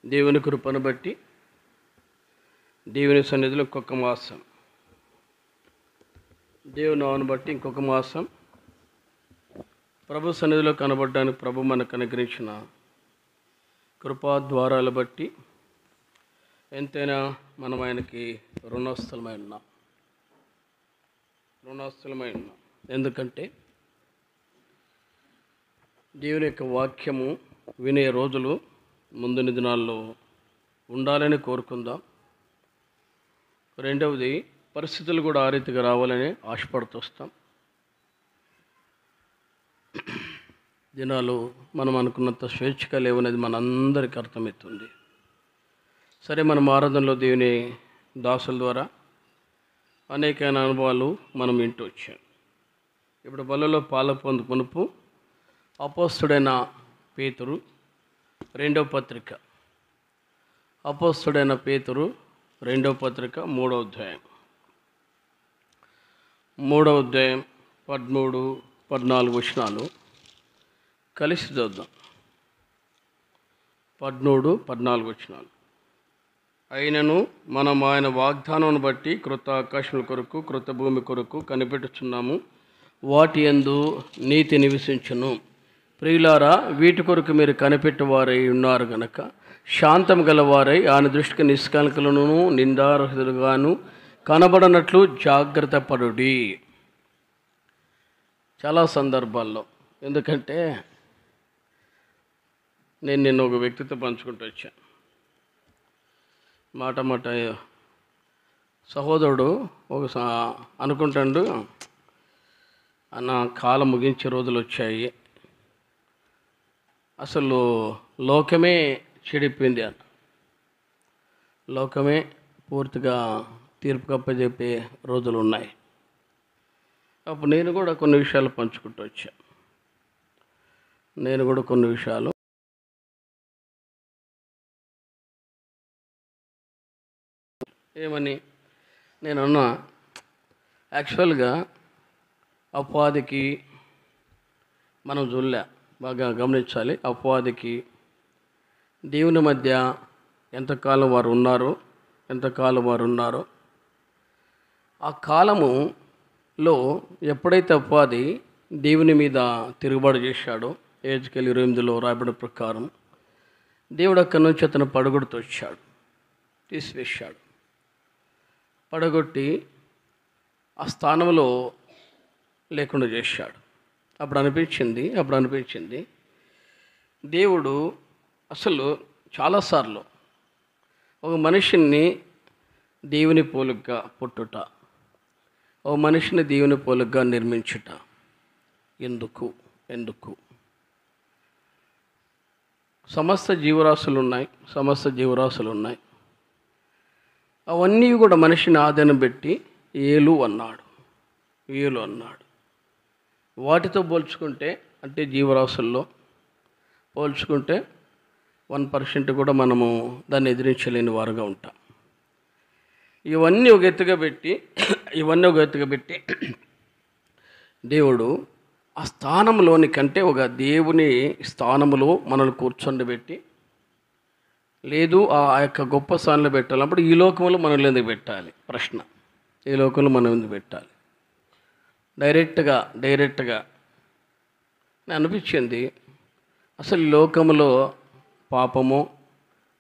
దేవుని కృపను బట్టి దేవుని సన్నిధిలో ఇంకొక మాసం, దేవుని నామమును బట్టి ఇంకొక మాసం ప్రభు సన్నిధిలో కనబడడానికి ప్రభు మనకు అనుగ్రహించిన కృపా ద్వారాలు బట్టి ఎంతైనా మనం ఆయనకి రుణస్థలమై ఉన్నాం. ఎందుకంటే దేవుని యొక్క వాక్యము వినే రోజులు ముందుని దినాల్లో ఉండాలని కోరుకుందాం. రెండవది, పరిస్థితులు కూడా ఆ రీతిగా రావాలని ఆశపడుతూ వస్తాం. దినాలు మనం అనుకున్నంత స్వేచ్ఛగా లేవనేది మనందరికీ అర్థమవుతుంది. సరే, మనం ఆరాధనలో దేవుని దాసుల ద్వారా అనేకమైన అనుభవాలు మనం వింటూ వచ్చాం. ఇప్పుడు బలలో పాల పొందు మునుపు అపోస్తుడైన పేతురు రెండవ పత్రిక, అపోస్తుడైన పేతురు రెండవ పత్రిక 3వ అధ్యాయం 13, 14 వచనాలు కలిసి చూద్దాం. 13, 14 వచనాలు. అయినను మనం ఆయన వాగ్దానం బట్టి క్రొత్త ఆకాశముల కొరకు క్రొత్త భూమి కొరకు కనిపెట్టుచున్నాము. వాటి యందు నీతి నివసించును. ప్రియులారా, వీటి కొరకు మీరు కనిపెట్టువారై ఉన్నారు గనక శాంతం గలవారై ఆయన దృష్టికి నిష్కలంకులను నిందారహితులుగాను కనబడనట్లు జాగ్రత్త పడుడి. చాలా సందర్భాల్లో, ఎందుకంటే నేను నిన్న ఒక వ్యక్తితో పంచుకుంటూ వచ్చాను. మాట సహోదరుడు అనుకుంటాడు, అన్న కాలం ముగించే రోజులు వచ్చాయి, అసలు లోకమే చెడిపోయింది అన్న, లోకమే పూర్తిగా తీర్పు కప్పజెప్పే రోజులు ఉన్నాయి. అప్పుడు నేను కూడా కొన్ని విషయాలు పంచుకుంటూ వచ్చాను. ఏమని నేనన్నా, యాక్చువల్గా అపవాదికి మనం బాగా గమనించాలి. అపవాదికి దేవుని మధ్య ఎంతకాలం వారు ఉన్నారో ఆ కాలములో ఎప్పుడైతే అపవాది దేవుని మీద తిరుగుబాటు చేశాడో, ఏజ్కేల్ 28లో రాయబడిన ప్రకారం దేవుడు అక్కడి నుంచి అతను పడగొడుతూ వచ్చాడు, తీసివేశాడు. పడగొట్టి ఆ స్థానంలో లేకుండా చేశాడు. అప్పుడు అనిపించింది దేవుడు అసలు చాలాసార్లు ఒక మనిషిని దేవుని పోలికగా పుట్టుట, ఒక మనిషిని దేవుని పోలికగా నిర్మించుట ఎందుకు? సమస్త జీవరాశులు ఉన్నాయి. అవన్నీ కూడా మనిషిని ఆధీనం పెట్టి ఏలు అన్నాడు. వాటితో పోల్చుకుంటే, అంటే జీవరాశుల్లో పోల్చుకుంటే 1% కూడా మనము దాన్ని ఎదిరించలేని వారుగా ఉంటాం. ఇవన్నీ ఒక ఎత్తుగా పెట్టి దేవుడు ఆ స్థానంలోని కంటే ఒక దేవుని స్థానంలో మనల్ని కూర్చొండబెట్టి, లేదు ఆ యొక్క గొప్ప స్థానంలో పెట్టాలన్నప్పుడు ఈ లోకంలో మనల్ని ఎందుకు పెట్టాలి? ప్రశ్న, ఈ లోకంలో మనం ఎందుకు పెట్టాలి? డైరెక్ట్గా అనిపించింది, అసలు ఈ లోకంలో పాపము,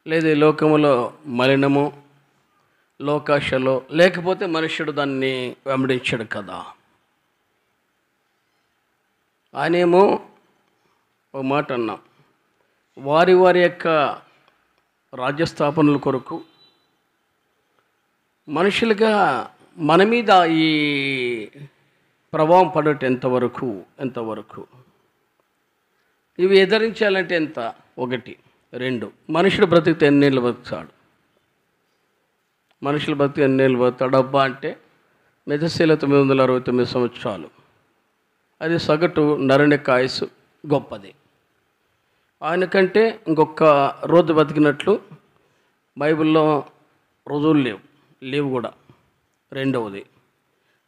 లేదా ఈ లోకంలో మలినము, లోకాశలో లేకపోతే మనుష్యుడు దాన్ని వెంబడించాడు కదా. ఆయనేమో ఒక మాట అన్నాం, వారి యొక్క రాజ్యస్థాపనల కొరకు మనుషులుగా మన మీద ఈ ప్రభావం పడటం ఎంతవరకు ఇవి ఎదిరించాలంటే ఎంత? 1, 2, మనుషుడు బ్రతికితే ఎన్నేళ్ళు బతుకుతాడు? అబ్బా అంటే మెదశీల 969 సంవత్సరాలు. అది సగటు నరుని ఆయుస్సు గొప్పది. ఆయనకంటే ఇంకొక రోజు బతికినట్లు బైబిల్లో రుజువులు లేవు కూడా. రెండవది,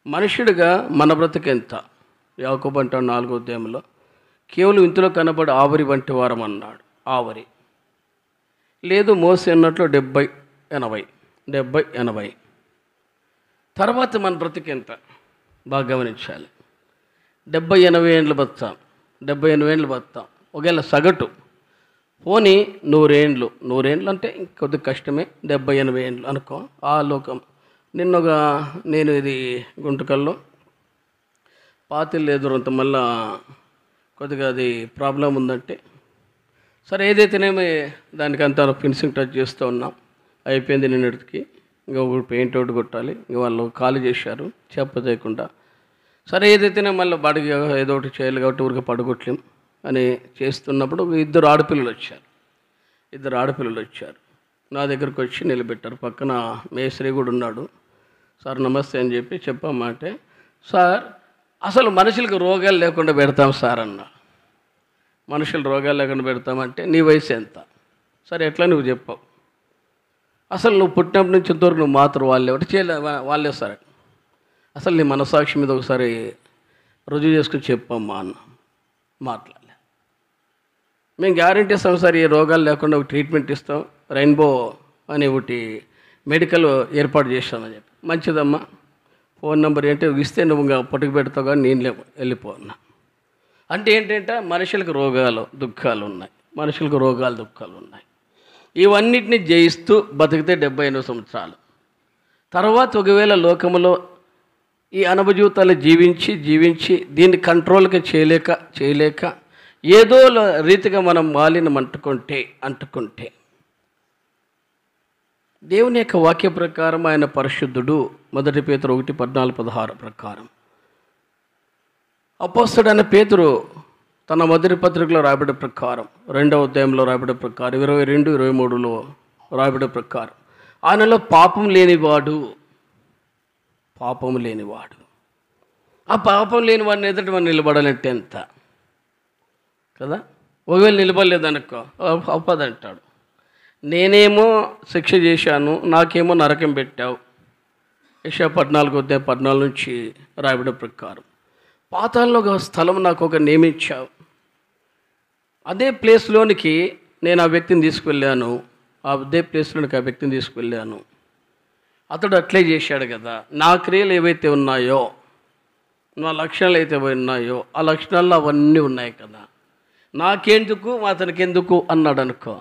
మనుషుడిగా మన బ్రతికెంత? యాకోబు అంటాడు 4వ అధ్యాయంలో, కేవలం ఇంతలో కనబడి ఆవరి వంటి వారం అన్నాడు. ఆవరి లేదు మోసే అన్నట్లు 70, 80, 70, 80. తర్వాత మన బ్రతికెంత బాగా గమనించాలి. 70, 80 ఏండ్లు బతాం, 70, 80 ఏండ్లు బతాం. ఒకవేళ సగటు పోనీ 100 ఏండ్లు, 100 ఏండ్లు అంటే ఇంకొద్ది కష్టమే. 70, 80 ఏండ్లు అనుకో. ఆ లోకం నేను ఇది గుంటకల్లో పాతిళ్ళు ఎదురంత మళ్ళా కొద్దిగా అది ప్రాబ్లం ఉందంటే సరే ఏదైతేనేమి దానికంతా ఫినిషింగ్ టచ్ చేస్తూ ఉన్నాం. అయిపోయింది నిన్నటికి. ఇంకా ఒకటి పెయింట్ అవుట్ కొట్టాలి. ఇంక వాళ్ళు ఖాళీ చేశారు చెప్పదేయకుండా. సరే ఏదైతేనే మళ్ళీ బాడికి ఏదో ఒకటి చేయాలి కాబట్టి ఊరికి పడగొట్టలేం అని చేస్తున్నప్పుడు ఇద్దరు ఆడపిల్లలు వచ్చారు. నా దగ్గరకు వచ్చి నిలబెట్టారు. పక్కన మేస్త్రి కూడా ఉన్నాడు. సార్ నమస్తే అని చెప్పి చెప్పామంటే, సార్ అసలు మనుషులకు రోగాలు లేకుండా పెడతాం సార్ అన్న. మనుషులు రోగాలు లేకుండా పెడతామంటే నీ వయసు ఎంత? సరే ఎట్లా నువ్వు చెప్పావు? అసలు నువ్వు పుట్టినప్పటి నుంచి ఇంతవరకు నువ్వు మాత్రం వాళ్ళే సార్. అసలు నీ మనసాక్షి మీద ఒకసారి రుజువు చేసుకుని చెప్పమ్మా అన్న. మాట్లాడలే. మేము గ్యారంటీ ఇస్తాం సార్, ఈ రోగాలు లేకుండా ఒక ట్రీట్మెంట్ ఇస్తాం, రెయిన్బో అని ఒకటి మెడికల్ ఏర్పాటు చేస్తామని చెప్పి. మంచిదమ్మా, ఫోన్ నెంబర్ ఏంటి ఇస్తే నువ్వు ఇంకా పట్టుకు పెడతావు కానీ నేను వెళ్ళిపోన్నా. అంటే ఏంటంటే మనుషులకు రోగాలు దుఃఖాలు ఉన్నాయి. ఇవన్నిటిని జయిస్తూ బతికితే 78 సంవత్సరాలు. తర్వాత ఒకవేళ లోకంలో ఈ అనుభవజీవితాలు జీవించి దీన్ని కంట్రోల్గా చేయలేక ఏదో రీతిగా మనం మాలినం అంటుకుంటే దేవుని యొక్క వాక్య ప్రకారం ఆయన పరిశుద్ధుడు. 1 పేతురు 1:14-16 ప్రకారం అపోస్తలుడైన పేతురు తన మొదటి పత్రికలో రాయబడే ప్రకారం 2వ అధ్యాయంలో రాయబడే ప్రకారం 22, 23లో రాయబడే ప్రకారం ఆయనలో పాపం లేనివాడు. ఆ పాపం లేని వాడిని ఎదుట మనం నిలబడాలంటే ఎంత కదా. ఒకవేళ నిలబడలేదనుకో అవ్వదంటాడు. నేనేమో శిక్ష చేశాను, నాకేమో నరకం పెట్టావు. యెషయా 14:14 నుంచి రాయబడే ప్రకారం పాతాళంలో ఒక స్థలం నాకు ఒక నియమించావు. అదే ప్లేస్లోనికి నేను ఆ వ్యక్తిని తీసుకువెళ్ళాను. అతడు అట్లే చేశాడు కదా. నా క్రియలు ఏవైతే ఉన్నాయో, నా లక్షణాలు అయితే ఉన్నాయో ఆ లక్షణాల్లో అవన్నీ ఉన్నాయి కదా. నాకెందుకు అతనికి ఎందుకు అన్నాడు అనుకో.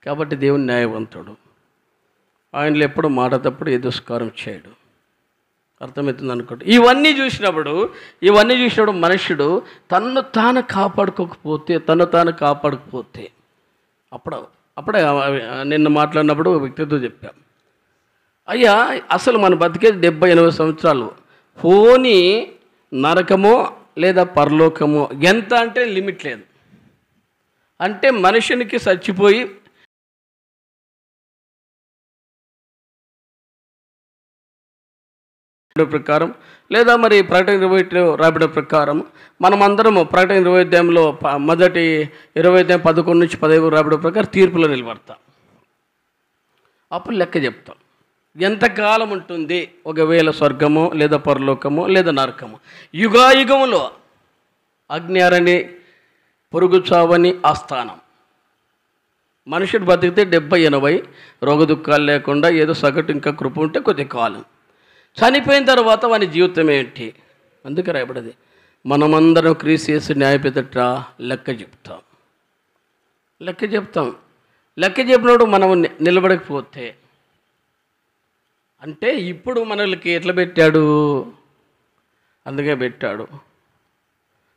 కాబట్టి దేవుని న్యాయవంతుడు. ఆయనలో ఎప్పుడు మాట తప్పుడు ఏ దుష్కారం చేయడు. అర్థమవుతుంది అనుకోండి. ఇవన్నీ చూసినప్పుడు మనుష్యుడు తను తాను కాపాడుకోకపోతే అప్పుడే నిన్న మాట్లాడినప్పుడు వ్యక్తితో చెప్పాం, అయ్యా అసలు మన బతికేది 70-80 సంవత్సరాలు. పోనీ నరకమో లేదా పరలోకమో ఎంత అంటే లిమిట్ లేదు. అంటే మనుషునికి చచ్చిపోయి ప్రకారం లేదా మరి ప్రకటన 20 రాబడే ప్రకారం మనమందరం ప్రకటన 20 అధ్యాయంలో మొదటి 20 అధ్యాయం 11 నుంచి 15 రాబడే ప్రకారం తీర్పులో నిలబడతాం. అప్పుడు లెక్క చెప్తాం ఎంతకాలం ఉంటుంది. ఒకవేళ స్వర్గమో లేదా పరలోకమో లేదా నరకమో, యుగాయుగంలో అగ్నియారని పొరుగు చావని ఆస్థానం. మనుషుడు బతికితే 70-80 రోగ దుఃఖాలు లేకుండా ఏదో సగటు ఇంకా కృప ఉంటే కొద్ది కాలం. చనిపోయిన తర్వాత వాని జీవితం ఏంటి? అందుకే రాయబడది మనమందరం క్రీస్తు యేసు న్యాయపీఠట లెక్క చెప్తాం. లెక్క చెప్పినప్పుడు మనం నిలబడకపోతే అంటే ఇప్పుడు మనకి ఎట్లా పెట్టాడు? అందుకే పెట్టాడు.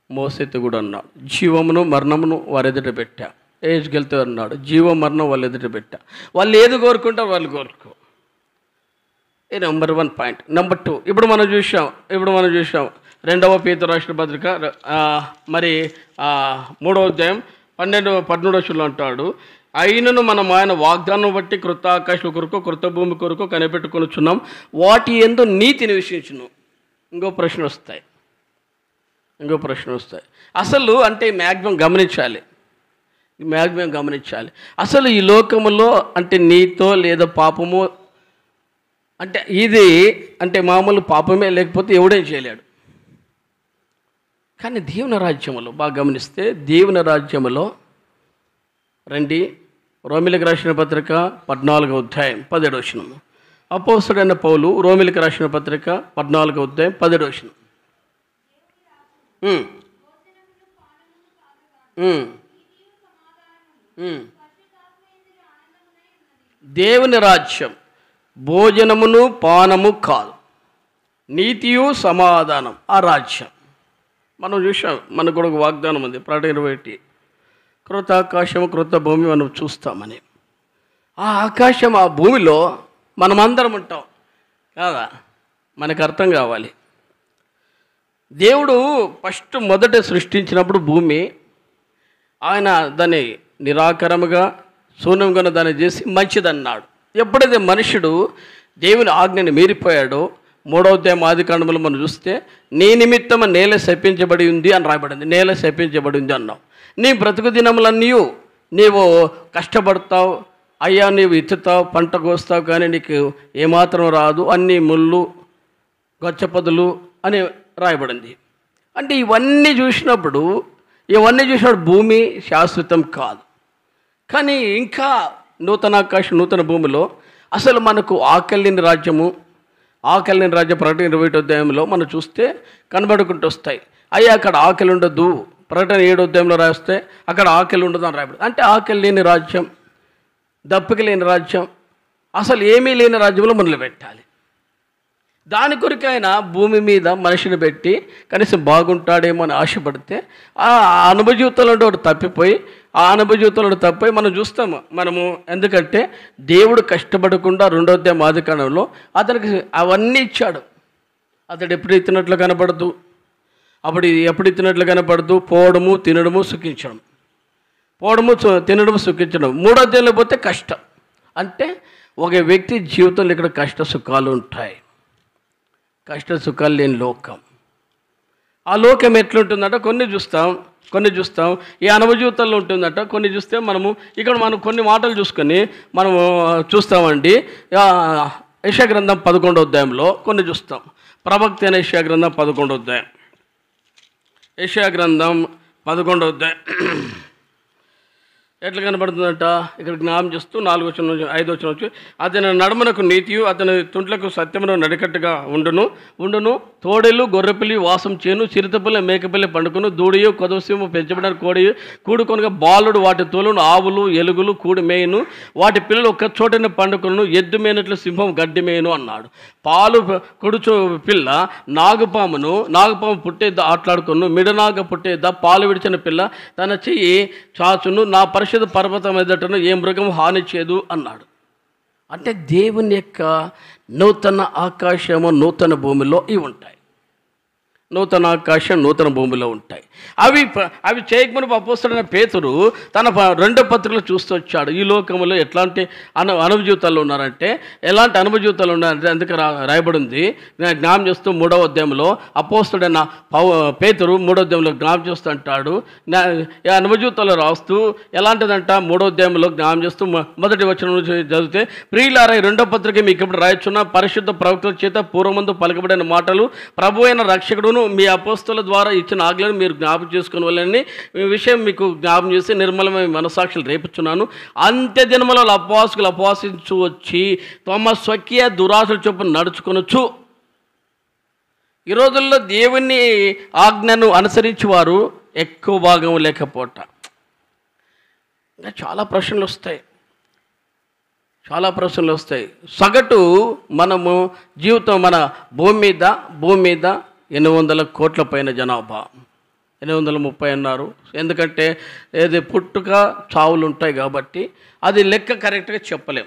మోసేతు కూడా అన్నాడు, జీవమును మరణమును వారి ఎదుట పెట్టా. ఏజ్కెళ్తే అన్నాడు, జీవ మరణం వాళ్ళు ఎదుట పెట్టా. వాళ్ళు ఏది కోరుకుంటారు వాళ్ళు కోరుకో. ఇది నెంబర్ 1 పాయింట్. నెంబర్ 2 ఇప్పుడు మనం చూసాం 2వ పేతురు రాసిన పత్రిక మరి 3వ అధ్యాయం 12-13 అంటాడు, అయినను మనం ఆయన వాగ్దానం బట్టి కృత ఆకాశం కొరకు కృత భూమి కొరకు కనిపెట్టుకొనుచున్నాం, వాటి యందు నీతిని విషయించును. ఇంకో ప్రశ్న వస్తాయి. అసలు అంటే మ్యాక్సిమం గమనించాలి. అసలు ఈ లోకములో అంటే నీతో లేదా పాపము అంటే ఇది అంటే మామూలు పాపమే, లేకపోతే ఎవడేం చేయలేడు. కానీ దేవుని రాజ్యములో బాగా గమనిస్తే, దేవుని రాజ్యములో రండి రోమిలికి రాసిన పత్రిక 14వ అధ్యాయం 17వ వచనం. అపోస్తలుడైన పౌలు రోమిలికి రాసిన పత్రిక 14వ అధ్యాయం 17వ వచనం. దేవుని రాజ్యం భోజనమును పానము కాదు, నీతియు సమాధానం ఆ రాజ్యం. మనం చూసాం, మనకు కూడా ఒక వాగ్దానం ఉంది, ప్రకటన 21, క్రొత్త ఆకాశము క్రొత్త భూమి మనం చూస్తామని. ఆ ఆకాశం ఆ భూమిలో మనమందరం ఉంటాం కాదా? మనకు అర్థం కావాలి. దేవుడు మొదట సృష్టించినప్పుడు భూమి ఆయన దాన్ని నిరాకరముగా శూన్యంగా దాన్ని చేసి మంచిదన్నాడు. ఎప్పుడైతే మనుషుడు దేవుని ఆజ్ఞని మీరిపోయాడో 3వ అధ్యాయం ఆదికాండములో మనం చూస్తే నీ నిమిత్తం నేల శపించబడి ఉంది అని రాయబడింది. నేల శపించబడి ఉంది అన్నావు. నీ బ్రతుకు దినములన్నీ నీవు కష్టపడతావు, అయ్యా నీవు ఇత్తుతావు, పంట కోస్తావు, కానీ నీకు ఏమాత్రం రాదు, అన్నీ ముళ్ళు గచ్చపదులు అని రాయబడింది. అంటే ఇవన్నీ చూసినప్పుడు భూమి శాశ్వతం కాదు. కానీ ఇంకా నూతన ఆకాశం నూతన భూమిలో అసలు మనకు ఆకలిని రాజ్యం ప్రకటన 21వ అధ్యాయంలో మనం చూస్తే కనబడుకుంటూ వస్తాయి. అయ్యా అక్కడ ఆకలి ఉండదు, ప్రకటన 7వ అధ్యాయంలో రాస్తే అక్కడ ఆకలి ఉండదు అని రాయబడింది. అంటే ఆకలి లేని రాజ్యం, దప్పిక లేని రాజ్యం, అసలు ఏమీ లేని రాజ్యంలో మొదలు పెట్టాలి. దాని కొరికైనా భూమి మీద మనిషిని పెట్టి కనీసం బాగుంటాడేమో అని ఆశపడితే ఆ అనుభవజీవితంలో తప్పిపోయి మనం చూస్తాము. ఎందుకంటే దేవుడు కష్టపడకుండా 2వ అధ్యాయం ఆదికాండంలో అతనికి అవన్నీ ఇచ్చాడు. అతడు ఎప్పుడు ఇచ్చినట్లు కనపడదు, పోవడము తినడము సుఖించడం, 3వ అధ్యాయంలో పోతే కష్టం. అంటే ఒక వ్యక్తి జీవితంలో ఇక్కడ కష్ట సుఖాలు ఉంటాయి. కష్ట సుఖాలు లేని లోకం. ఆ లోకం ఎట్లుంటుందంట కొన్ని చూస్తాం ఈ అనుభవ జీవితంలో ఉంటుందట. కొన్ని చూస్తే మనం కొన్ని మాటలు చూసుకొని మనము చూస్తామండి. యెషయా గ్రంథం 11వ అధ్యాయంలో కొన్ని చూస్తాం. ప్రవక్త అయిన యెషయా గ్రంథం 11వ అధ్యాయం, యెషయా గ్రంథం 11వ అధ్యాయం ఎట్లా కనబడుతుందంట? ఇక్కడ జ్ఞాపం చేస్తూ 4వ వచనం నుంచి 5వ వచనం వచ్చి, అతని నడుమనకు నీతియు అతని తుంట్లకు సత్యమును నడికట్టుగా ఉండును. తోడేలు గొర్రెపిల్లి వాసం చేను, చిరుతపిల్ల మేకపిల్లి పండుకును, దూడియు కొదవసీము పెంచబడిన కోడియు కూడుకొనగా బాలుడు వాటి తోలును, ఆవులు ఎలుగులు కూడి మేయును, వాటి పిల్లలు ఒక్క చోటనే పండుకును, ఎద్దు మేనట్లు సింహం గడ్డి మేయును అన్నాడు. పాలు కొడుచు పిల్ల నాగుపాము పుట్టేద్ద ఆటలాడుకును, మిడనాగ పుట్టేద్ద పాలు విడిచిన పిల్ల తన చెయ్యి చాచును, నా పరిశుద్ధ పర్వతం ఎదుటను ఏ మృగం హాని చేయదు అన్నాడు. అంటే దేవుని యొక్క నూతన ఆకాశము నూతన భూమిలో ఇవి ఉంటాయి. నూతన ఆకాశం నూతన భూమిలో ఉంటాయి. అవి చేయకమునుపు అపోస్తలుడైన పేతురు తన 2వ పత్రికలో చూస్తూ వచ్చాడు. ఈ లోకంలో ఎట్లాంటి అనుభవ జీవితాల్లో ఉన్నారంటే, ఎలాంటి అనుభవ జీవితాలు ఉన్నారంటే అందుకే రాయబడింది. జ్ఞాపం చేస్తూ 3వ అధ్యాయంలో అపోస్తలుడైన పేతురు 3వ అధ్యాయంలో జ్ఞాపం చేస్తూ అంటాడు. అనుభవ జీవితాల్లో రాస్తూ ఎలాంటిదంట 3వ అధ్యాయంలో జ్ఞాపం చేస్తూ 1వ వచనం నుంచి చదివితే, ప్రియులారా 2వ పత్రిక మీకు ఇప్పుడు రాయొచ్చున్న పరిశుద్ధ ప్రవక్తల చేత పూర్వమందు పలకబడిన మాటలు ప్రభు అయిన రక్షకుడును మీ అపోస్తల ద్వారా ఇచ్చిన ఆజ్ఞలను మీరు జ్ఞాపకం చేసుకుని వాళ్ళని విషయం మీకు జ్ఞాపకం చేసి నిర్మలమైన మనసాక్షులు రేపుచున్నాను. అంత్య దినములలో అపవాసులు అపవాసించు వచ్చి తమ స్వకీయ దురాశల చొప్పున నడుచుకొనొచ్చు. ఈ రోజుల్లో దేవుని ఆజ్ఞను అనుసరించి వారు ఎక్కువ భాగం లేకపోవట. ఇంకా చాలా ప్రశ్నలు వస్తాయి. సగటు మనము జీవితం మన భూమి మీద 800 కోట్ల పైన జనాభా, 830 అన్నారు. ఎందుకంటే ఏది పుట్టుక చావులు ఉంటాయి కాబట్టి అది లెక్క కరెక్ట్గా చెప్పలేం.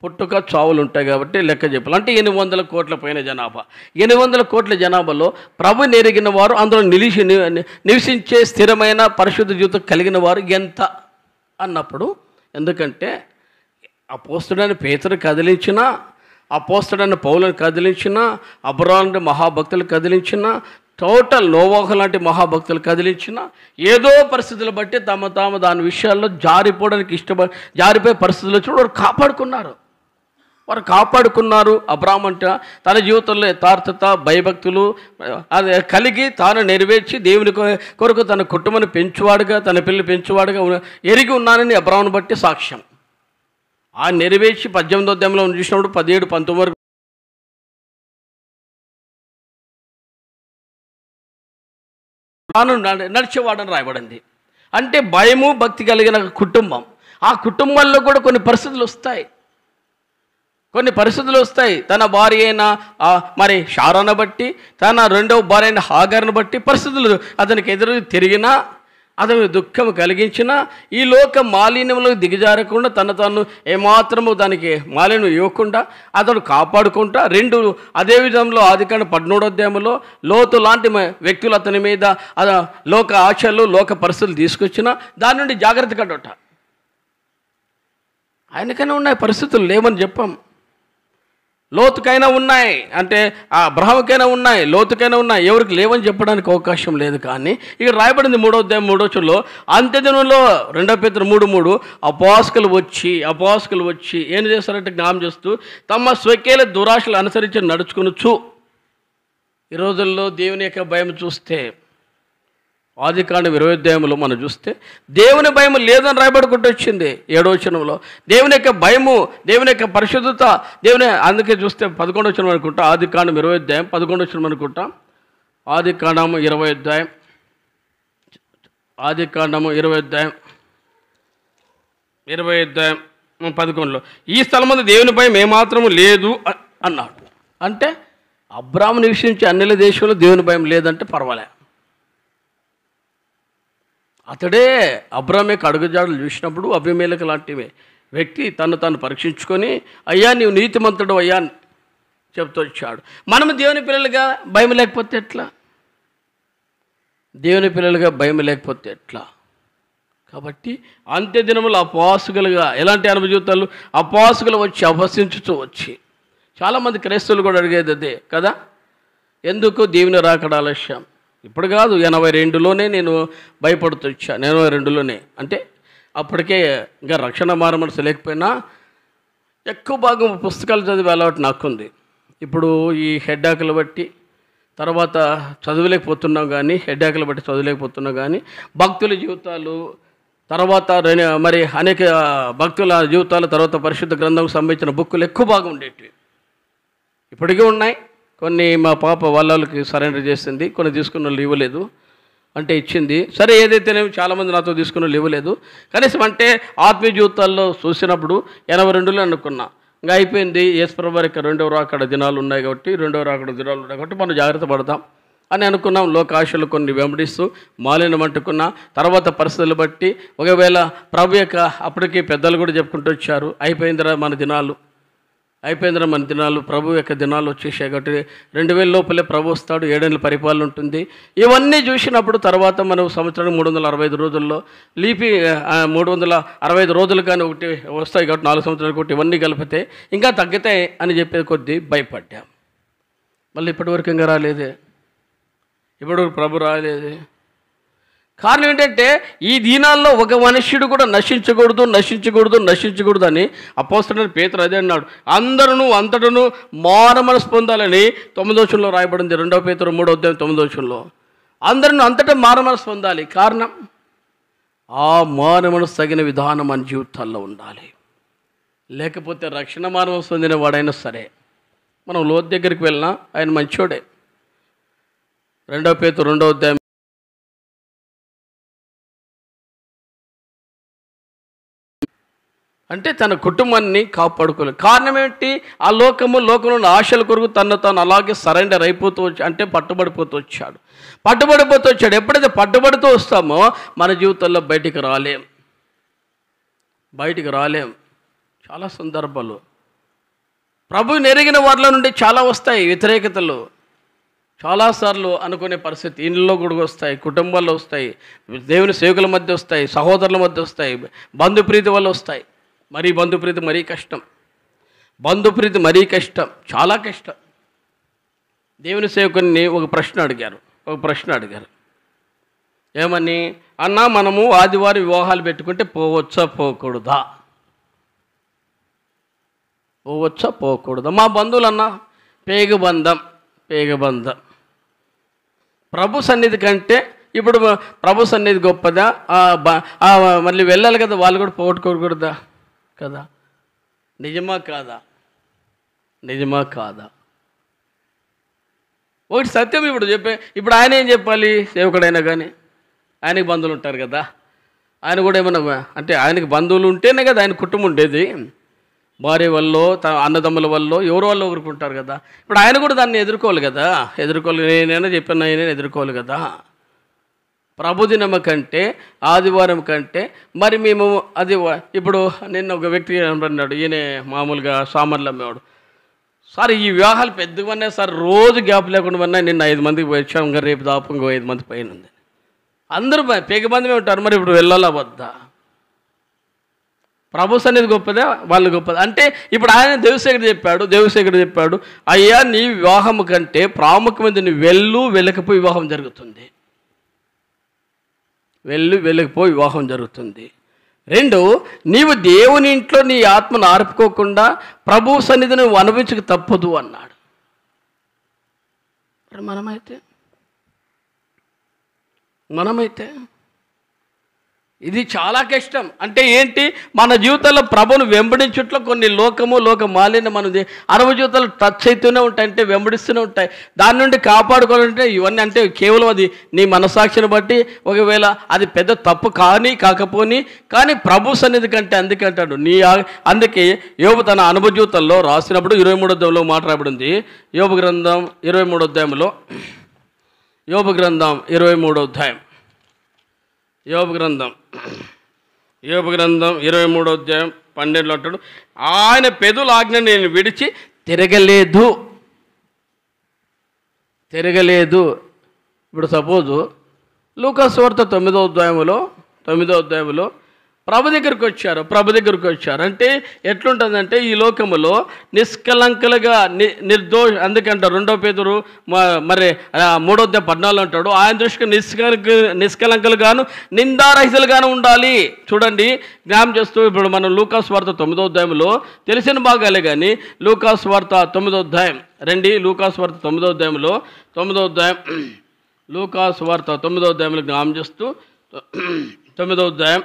పుట్టుక చావులు ఉంటాయి కాబట్టి లెక్క చెప్పలేం. అంటే 800 కోట్ల పైన జనాభా. 800 కోట్ల జనాభాలో ప్రభుని ఎరిగిన వారు, అందులో నివసించే స్థిరమైన పరిశుద్ధ జీవితం కలిగిన వారు ఎంత అన్నప్పుడు, ఎందుకంటే అపోస్తలుడైన పేతురు కదిలించిన, అపోస్తలుడైన పౌలుని కదిలించిన, అబ్రహాము లాంటి మహాభక్తులు కదిలించిన, టోటల్ నోవాహు లాంటి మహాభక్తులు కదిలించిన, ఏదో పరిస్థితులు బట్టి తమ దాని విషయాల్లో జారిపోయే పరిస్థితులు వచ్చి వారు కాపాడుకున్నారు. వారు కాపాడుకున్నారు. అబ్రాహాము అంటే తన జీవితంలో యథార్థత, భయభక్తులు అది కలిగి తాను నెరవేర్చి దేవుని కొరకు తన కుటుంబాన్ని పెంచువాడుగా, తన పిల్లలు పెంచువాడుగా ఎరిగి ఉన్నానని అబ్రాహామును బట్టి సాక్ష్యం. ఆ నెరవేర్చి 18వ అధ్యాయంలో చూసినప్పుడు 17, 19 వరకు తాను నడిచేవాడని రాయబడింది. అంటే భయము, భక్తి కలిగిన కుటుంబం. ఆ కుటుంబంలో కూడా కొన్ని పరిస్థితులు వస్తాయి. తన భార్య అయిన మరి షారాను బట్టి, తన రెండవ భార్య అయిన హాగర్ను బట్టి పరిస్థితులు అతనికి ఎదురు తిరిగినా, అతను దుఃఖం కలిగించినా, ఈ లోక మాలిన్యంలో దిగజారకుండా తాను ఏమాత్రము దానికి మాలిన్యం ఇవ్వకుండా అతను కాపాడుకుంటా. అదే విధంలో ఆదికాండం 17వ అధ్యాయంలో లోతు లాంటి వ్యక్తులు అతని మీద లోక ఆశలు, లోక పరిస్థితులు తీసుకొచ్చినా దాని నుండి జాగ్రత్త కడట. ఆయనకైనా ఉన్నాయి పరిస్థితులు, లేవని చెప్పాం. లోతుకైనా ఉన్నాయి, అంటే అబ్రహాముకైనా ఉన్నాయి, లోతుకైనా ఉన్నాయి, ఎవరికి లేవని చెప్పడానికి అవకాశం లేదు. కానీ ఇక రాయబడింది 3వ అధ్యాయం 3వ వచనంలో, అంత్యదినంలో 2 పేతురు 3:3 అపవాసకులు వచ్చి ఏం చేస్తారంటే జ్ఞాపకం చేస్తూ తమ స్వకీయ దురాశలు అనుసరించి నడుచుకొనొచ్చు. ఈ రోజుల్లో దేవుని యొక్క భయం చూస్తే, ఆదికాండం 20వ అధ్యాయంలో మనం చూస్తే దేవుని భయం లేదని రాయబడుకుంటూ వచ్చింది. 7వ వచనంలో దేవుని యొక్క భయము, దేవుని యొక్క పరిశుద్ధత, అందుకే చూస్తే 11వ వచనం అనుకుంటా, ఆదికాండం 20వ అధ్యాయం 11వ వచనం అనుకుంటా, ఆదికాండం 20వ అధ్యాయం 11లో ఈ స్థలం మీద దేవుని భయం ఏమాత్రము లేదు అన్నాడు. అంటే అబ్రాహాము నివసించే అన్నిల దేశంలో దేవుని భయం లేదంటే పర్వాలే. అతడే అబ్రాహాము యొక్క అడుగుజాడలు చూసినప్పుడు అబీమెలెకు లాంటి వ్యక్తి తాను పరీక్షించుకొని, అయ్యా నీవు నీతిమంతుడు అయ్యా అని చెప్తూ వచ్చాడు. మనము దేవుని పిల్లలుగా భయం లేకపోతే ఎట్లా? కాబట్టి అంత్యదినములు అపవాసులుగా, ఎలాంటి అనుభవ జీవితాలు, అపవాసులు వచ్చి అపహసించుతూ వచ్చి, చాలామంది క్రైస్తవులు కూడా అడిగేది అదే కదా, ఎందుకు దేవుని రాకడ ఆలస్యం? ఇప్పుడు కాదు, 82లోనే నేను భయపడుతూ వచ్చాను. 82లోనే అంటే అప్పటికే ఇంకా రక్షణ మారమనసు లేకపోయినా ఎక్కువ భాగం పుస్తకాలు చదివే అలవాటు నాకుంది. ఇప్పుడు ఈ హెడ్డాకులు బట్టి తర్వాత చదవలేకపోతున్నాం కానీ భక్తుల జీవితాలు, తర్వాత మరి అనేక భక్తుల జీవితాలు, తర్వాత పరిశుద్ధ గ్రంథంకు సంబంధించిన బుక్కులు ఎక్కువ భాగం ఉండేటివి. ఇప్పటికీ ఉన్నాయి. కొన్ని మా పాప వాళ్ళకి సరెండర్ చేసింది, కొన్ని తీసుకున్న వాళ్ళు ఇవ్వలేదు, అంటే ఇచ్చింది. సరే, ఏదైతేనేమి చాలామంది నాతో తీసుకున్న వాళ్ళు ఇవ్వలేదు. కనీసం అంటే ఆత్మీయ జీవితాల్లో చూసినప్పుడు 82లో అనుకున్నా, ఇంకా అయిపోయింది. యేసుప్రభు వారి రెండవ రాకడ దినాలు ఉన్నాయి కాబట్టి మనం జాగ్రత్త పడదాం అని అనుకున్నాం. లోకాశలు కొన్ని వెంబడిస్తూ మాలిన్యం అంటుకున్నా. తర్వాత పరిస్థితులు బట్టి ఒకవేళ ప్రభు యొక్క అప్పటికి పెద్దలు కూడా చెప్పుకుంటూ వచ్చారు, అయిపోయిందిరా మన దినాలు, ప్రభు యొక్క దినాలు వచ్చేసాయి కాబట్టి 2000 లోపలే ప్రభు వస్తాడు, 7 ఏళ్ళ పరిపాలన ఉంటుంది. ఇవన్నీ చూసినప్పుడు తర్వాత మనం సంవత్సరానికి 365 రోజుల్లో 365 రోజులు కానీ ఒకటి వస్తాయి కాబట్టి 4 సంవత్సరాలు ఒకటి, ఇవన్నీ కలిపితే ఇంకా తగ్గుతాయి అని చెప్పే కొద్దీ భయపడ్డాం. మళ్ళీ ఇప్పటివరకు ఇంకా రాలేదే, ఇప్పటివరకు ప్రభు రాలేదే. కారణం ఏంటంటే ఈ దినాల్లో ఒక మనుష్యుడు కూడా నశించకూడదు అని అపోస్తలుడైన పేతురు అదే అన్నాడు. అందరూ అంతటను మారుమనసు పొందాలని 9వ వచనంలో రాయబడింది. 2 పేతురు 3వ అధ్యాయం 9వ వచనంలో అందరూ అంతటా మారుమనసు పొందాలి. కారణం ఆ మారుమనసు తగిన విధానం మన జీవితాల్లో ఉండాలి. లేకపోతే రక్షణ మారుమనసు పొందిన వాడైనా సరే, మనం లోతు దగ్గరికి వెళ్ళినా ఆయన మంచోడే. 2 పేతురు 2వ అధ్యాయం అంటే తన కుటుంబాన్ని కాపాడుకోలేదు. కారణం ఏంటి? ఆ లోకంలో ఆశల కొరకు తాను అలాగే సరెండర్ అయిపోతూ అంటే పట్టుబడిపోతూ వచ్చాడు. ఎప్పుడైతే పట్టుబడుతూ వస్తామో మన జీవితంలో బయటికి రాలేం. చాలా సందర్భాలు ప్రభువుని ఎరిగిన వారిలో నుండి చాలా వస్తాయి వ్యతిరేకతలు. చాలాసార్లు అనుకునే పరిస్థితి ఇంట్లో కూడా వస్తాయి, కుటుంబాల్లో వస్తాయి, దేవుని సేవకుల మధ్య వస్తాయి, సహోదరుల మధ్య వస్తాయి, బంధుప్రీతి వల్ల వస్తాయి. బంధుప్రీతి మరీ కష్టం, చాలా కష్టం. దేవుని సేవకుని ఒక ప్రశ్న అడిగారు. ఏమని? అన్నా, మనము ఆదివారం వివాహాలు పెట్టుకుంటే పోవచ్చా పోకూడదా? పోవచ్చా పోకూడదా? మా బంధువులన్నా పేగుబంధం. ప్రభు సన్నిధి కంటే ఇప్పుడు ప్రభు సన్నిధి గొప్పదా? మళ్ళీ వెళ్ళాలి కదా, వాళ్ళు కూడా పోగొట్టుకోకూడదా కదా? నిజమా కాదా? ఒకటి సత్యం ఇప్పుడు ఆయన ఏం చెప్పాలి? సేవకుడైనా కానీ ఆయనకి బంధువులు ఉంటారు కదా, ఆయన కూడా ఏమన్నా అంటే ఆయనకి బంధువులు ఉంటేనే కదా ఆయన కుటుంబం ఉండేది. భార్య వల్ల, అన్నదమ్ముల వల్ల, ఎవరి వల్ల ఊరుకుంటారు కదా. ఇప్పుడు ఆయన కూడా దాన్ని ఎదుర్కోవాలి కదా, నేనైనా చెప్పాను, నేనైనా ఎదుర్కోవాలి కదా. ప్రభుదినము కంటే ఆదివారం కంటే మరి మేము అది ఇప్పుడు నిన్న ఒక వ్యక్తి అన్నాడు, ఈయన మామూలుగా సామాన్లు అమ్మేవాడు. సార్ ఈ వివాహాలు పెద్దవన్నా సార్, రోజు గ్యాప్ లేకుండా ఉన్నా, నిన్న 5 మందికి వచ్చాం, ఇంకా రేపు దాపు ఇంకో 5 మంది పైన ఉంది. అందరూ పేగబంధమే ఉంటారు. మరి ఇప్పుడు వెళ్ళాలా వద్దా? ప్రభు సన్నిధి గొప్పదే, వాళ్ళు గొప్పది అంటే ఇప్పుడు ఆయన దేవశేఖరుడు చెప్పాడు, అయ్యా నీ వివాహము కంటే ప్రాముఖ్యమైనది నీ వెళ్ళకపోయి వివాహం జరుగుతుంది. వెళ్ళకపోయి వివాహం జరుగుతుంది. 2, నీవు దేవుని ఇంట్లో నీ ఆత్మను ఆర్పుకోకుండా ప్రభు సన్నిధిని నువ్వు అనుభవించక తప్పదు అన్నాడు. మనమైతే ఇది చాలా కష్టం. అంటే ఏంటి? మన జీవితంలో ప్రభువును వెంబడించుట్లో కొన్ని లోక మాలిన్యం మనది 60 జీవితాలు టచ్ అవుతూనే ఉంటాయి, అంటే వెంబడిస్తూనే ఉంటాయి. దాని నుండి కాపాడుకోవాలంటే ఇవన్నీ అంటే కేవలం అది నీ మనసాక్షిని బట్టి, ఒకవేళ అది పెద్ద తప్పు కానీ ప్రభు సన్నిధి కంటే అందుకే అంటాడు అందుకే యోబు తన అనుభవ జీవితంలో రాసినప్పుడు 23వ అధ్యాయంలో మాట్లాడబడింది. యోబు గ్రంథం 23వ అధ్యాయంలో, యోబు గ్రంథం 23వ అధ్యాయం, యోబు గ్రంథం 23వ అధ్యాయం 12లో అంటాడు, ఆయన పెదవుల ఆజ్ఞ నేను విడిచి తిరగలేదు. ఇప్పుడు సపోజు లూకాసు వార్త 9వ అధ్యాయంలో ప్రభు దగ్గరికి వచ్చారు. అంటే ఎట్లుంటుందంటే ఈ లోకములో నిష్కలంకలుగా అందుకంట 2 పేతురు మరి 3వ అధ్యాయం 14 అంటాడు, ఆయన దృష్టికి నిష్కలంకలుగాను నిందారహితులుగాను ఉండాలి. చూడండి, జ్ఞాపం చేస్తూ ఇప్పుడు మనం లూకాసు వార్త 9వ అధ్యాయంలో తెలిసిన భాగాలే కానీ లూకాసు వార్త 9వ అధ్యాయం లూకాసు వార్త 9వ అధ్యాయంలో 9వ అధ్యాయం లూకాసు వార్త 9వ అధ్యాయంలో జ్ఞాపం చేస్తూ 9వ అధ్యాయం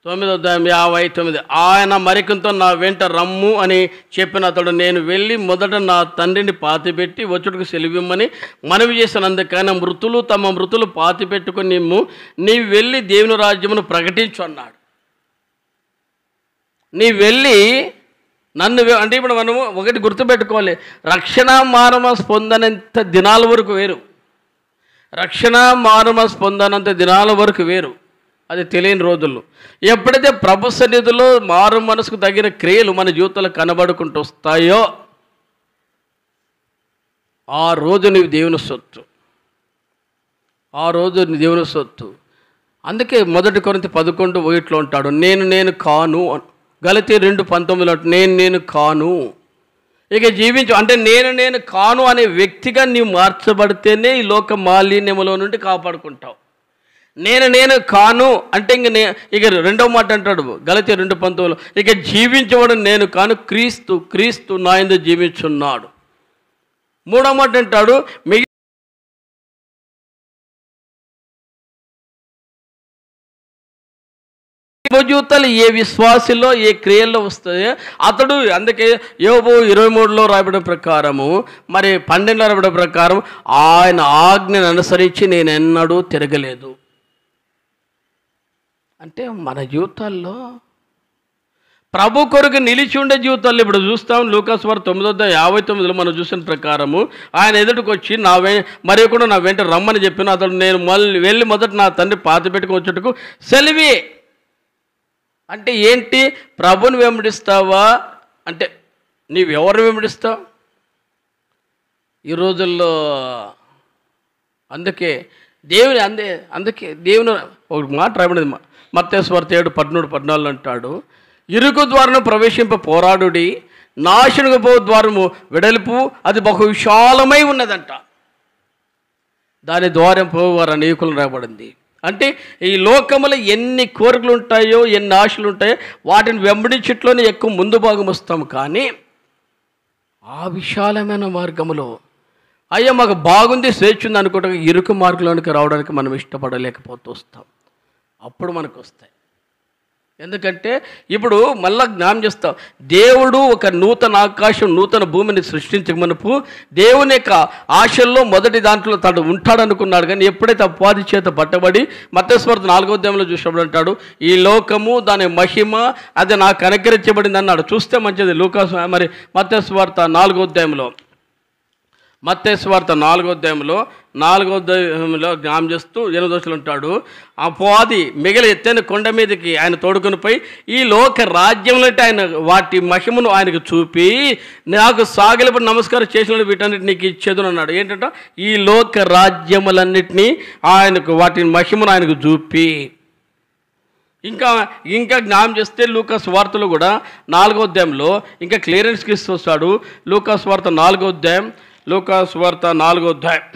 59 ఆయన మరికంతో నా వెంట రమ్ము అని చెప్పిన అతడు, నేను వెళ్ళి మొదట నా తండ్రిని పాతిపెట్టి వచ్చుటకు సెలవిమ్మని మనవి చేసినందుకైనా మృతులు తమ మృతులు పాతిపెట్టుకుని నీవు వెళ్ళి దేవుని రాజ్యమును ప్రకటించు అన్నాడు. నీ వెళ్ళి నన్ను అంటే ఇప్పుడు మనము ఒకటి గుర్తుపెట్టుకోవాలి, రక్షణ మారమస్ పొందనంత దినాల వరకు వేరు, అది తెలియని రోజుల్లో. ఎప్పుడైతే ప్రభు సన్నిధిలో మారు మనసుకు తగిన క్రియలు మన జీవితంలో కనబడుకుంటూ వస్తాయో ఆ రోజు నీవు దేవుని సొత్తు. అందుకే 1 కొరింథీ 11:1 ఉంటాడు, నేను కాను. గలతీ 2:19 నేను కాను. ఇక జీవించు అంటే నేను కాను అనే వ్యక్తిగా నీవు మార్చబడితేనే ఈ లోక మాలిన్యములో నుండి కాపాడుకుంటావు. నేను కాను అంటే ఇక 2వ మాట అంటాడు గలతీ 2:19, ఇక జీవించేవాడు నేను కాను, క్రీస్తు నా యందు జీవించున్నాడు. 3వ మాట అంటాడు, జీవితాలు ఏ విశ్వాసంలో ఏ క్రియల్లో వస్తాయో అతడు, అందుకే యోబు 23లో రాయబడిన ప్రకారము మరి 12లో రాయబడిన ప్రకారం ఆయన ఆజ్ఞను అనుసరించి నేను ఎన్నడూ తిరగలేదు. అంటే మన జీవితాల్లో ప్రభు కొరకు నిలిచి ఉండే జీవితాల్లో ఇప్పుడు చూస్తాం. లూకాసు వార్త 9:59 మనం చూసిన ప్రకారము ఆయన ఎదుటికి వచ్చి మరి కూడా నా వెంట రమ్మని చెప్పిన అతడు, నేను వెళ్ళి మొదట నా తండ్రి పాతిపెట్టుకు వచ్చేటకు సెలవి. అంటే ఏంటి? ప్రభుని వెంబడిస్తావా అంటే నీవెవరిని వెంబడిస్తావు ఈ రోజుల్లో? అందుకే దేవుని ఒక మాట రాయబడింది మత్తయి సువార్త 7:13-14 అంటాడు, ఇరుకు ద్వారము ప్రవేశింప పోరాడుడి, నాశనకు పో ద్వారము వెడల్పు, అది బహు విశాలమై ఉన్నదంట, దాని ద్వారం పోవారు అనేకులను రాయబడింది. అంటే ఈ లోకములో ఎన్ని కోరికలు ఉంటాయో, ఎన్ని ఆశలు ఉంటాయో వాటిని వెంబడించట్లోనే ఎక్కువ ముందు భాగం వస్తాము. కానీ ఆ విశాలమైన మార్గములో అయ్యా మాకు బాగుంది, స్వేచ్ఛ ఉంది అనుకుంటే ఇరుకు మార్గంలోనికి రావడానికి మనం ఇష్టపడలేకపోతూ వస్తాం. అప్పుడు మనకు వస్తాయి. ఎందుకంటే ఇప్పుడు మళ్ళా జ్ఞానం చేస్తాం, దేవుడు ఒక నూతన ఆకాశం, నూతన భూమిని సృష్టించమనుపు దేవుని యొక్క ఆశల్లో మొదటి దాంట్లో తను ఉంటాడనుకున్నాడు. కానీ ఎప్పుడైతే అపవాది చేత పట్టబడి మత్తయి సువార్త 4వ అధ్యాయంలో చూసినప్పుడు అంటాడు, ఈ లోకము దాని మహిమ అది నాకు అనుగ్రహించబడింది అన్నాడు. చూస్తే మంచిది మత్తయి సువార్త 4వ అధ్యాయంలో, మత్తయి సువార్త 4వ అధ్యాయంలో జ్ఞానం చేస్తూ 8వ వచనంలో ఉంటాడు, అపవాది మిగిలి ఎత్తైన కొండ మీదకి ఆయన తోడుకొని పోయి ఈ లోక రాజ్యంలో ఆయన వాటి మహిమను ఆయనకు చూపి నాకు సాగిలపడి నమస్కారం చేసిన వీటన్నిటి నీకు ఇచ్చేదు అన్నాడు. ఏంటంటే ఈ లోక రాజ్యములన్నిటినీ ఆయనకు వాటి మహిమను ఆయనకు చూపి ఇంకా జ్ఞానం చేస్తే లూకాసు వార్తలో కూడా 4వ అధ్యాయంలో ఇంకా క్లియరెన్స్కి ఇస్తూ వస్తాడు. లూకాసు వార్త 4వ అధ్యాయం, లూకాసు వార్త 4వ అధ్యాయం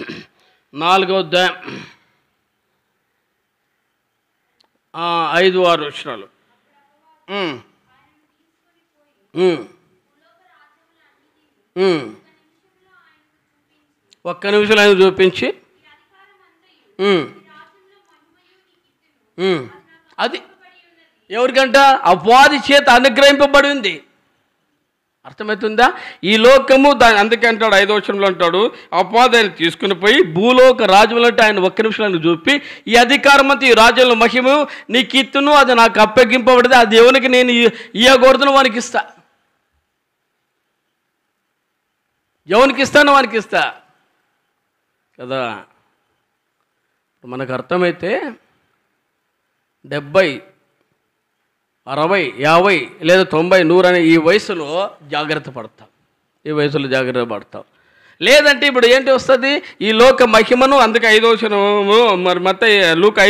5-6 వచనాలు. ఒక్క నిమిషంలో ఆయన చూపించి అది ఎవరికంట అపవాది చేత అనుగ్రహింపబడి ఉంది. అర్థమవుతుందా? ఈ లోకము దాని అందుకే అంటాడు 5వ వచనంలో అంటాడు, అపవాది ఆయన తీసుకుని పోయి భూలోక రాజ్యంలో అంటే ఆయన ఒక్క నిమిషాలను చూపి ఈ అధికారం అంతా ఈ రాజ్యంలో మహిమ నీకు ఇత్తును, అది నాకు అప్పగింపబడితే ఆ దేవునికి నేను ఇయ్యకూడదును వానికి ఇస్తా. ఎవరికి ఇస్తాను వానికి ఇస్తా కదా. మనకు అర్థమైతే 70, 60, 50 లేదా 90, 100 అనే ఈ వయసులో జాగ్రత్త పడతాం. లేదంటే ఇప్పుడు ఏంటి వస్తుంది, ఈ లోక మహిమను. అందుకే 5వ వచనము మరి మత్తయి లూకా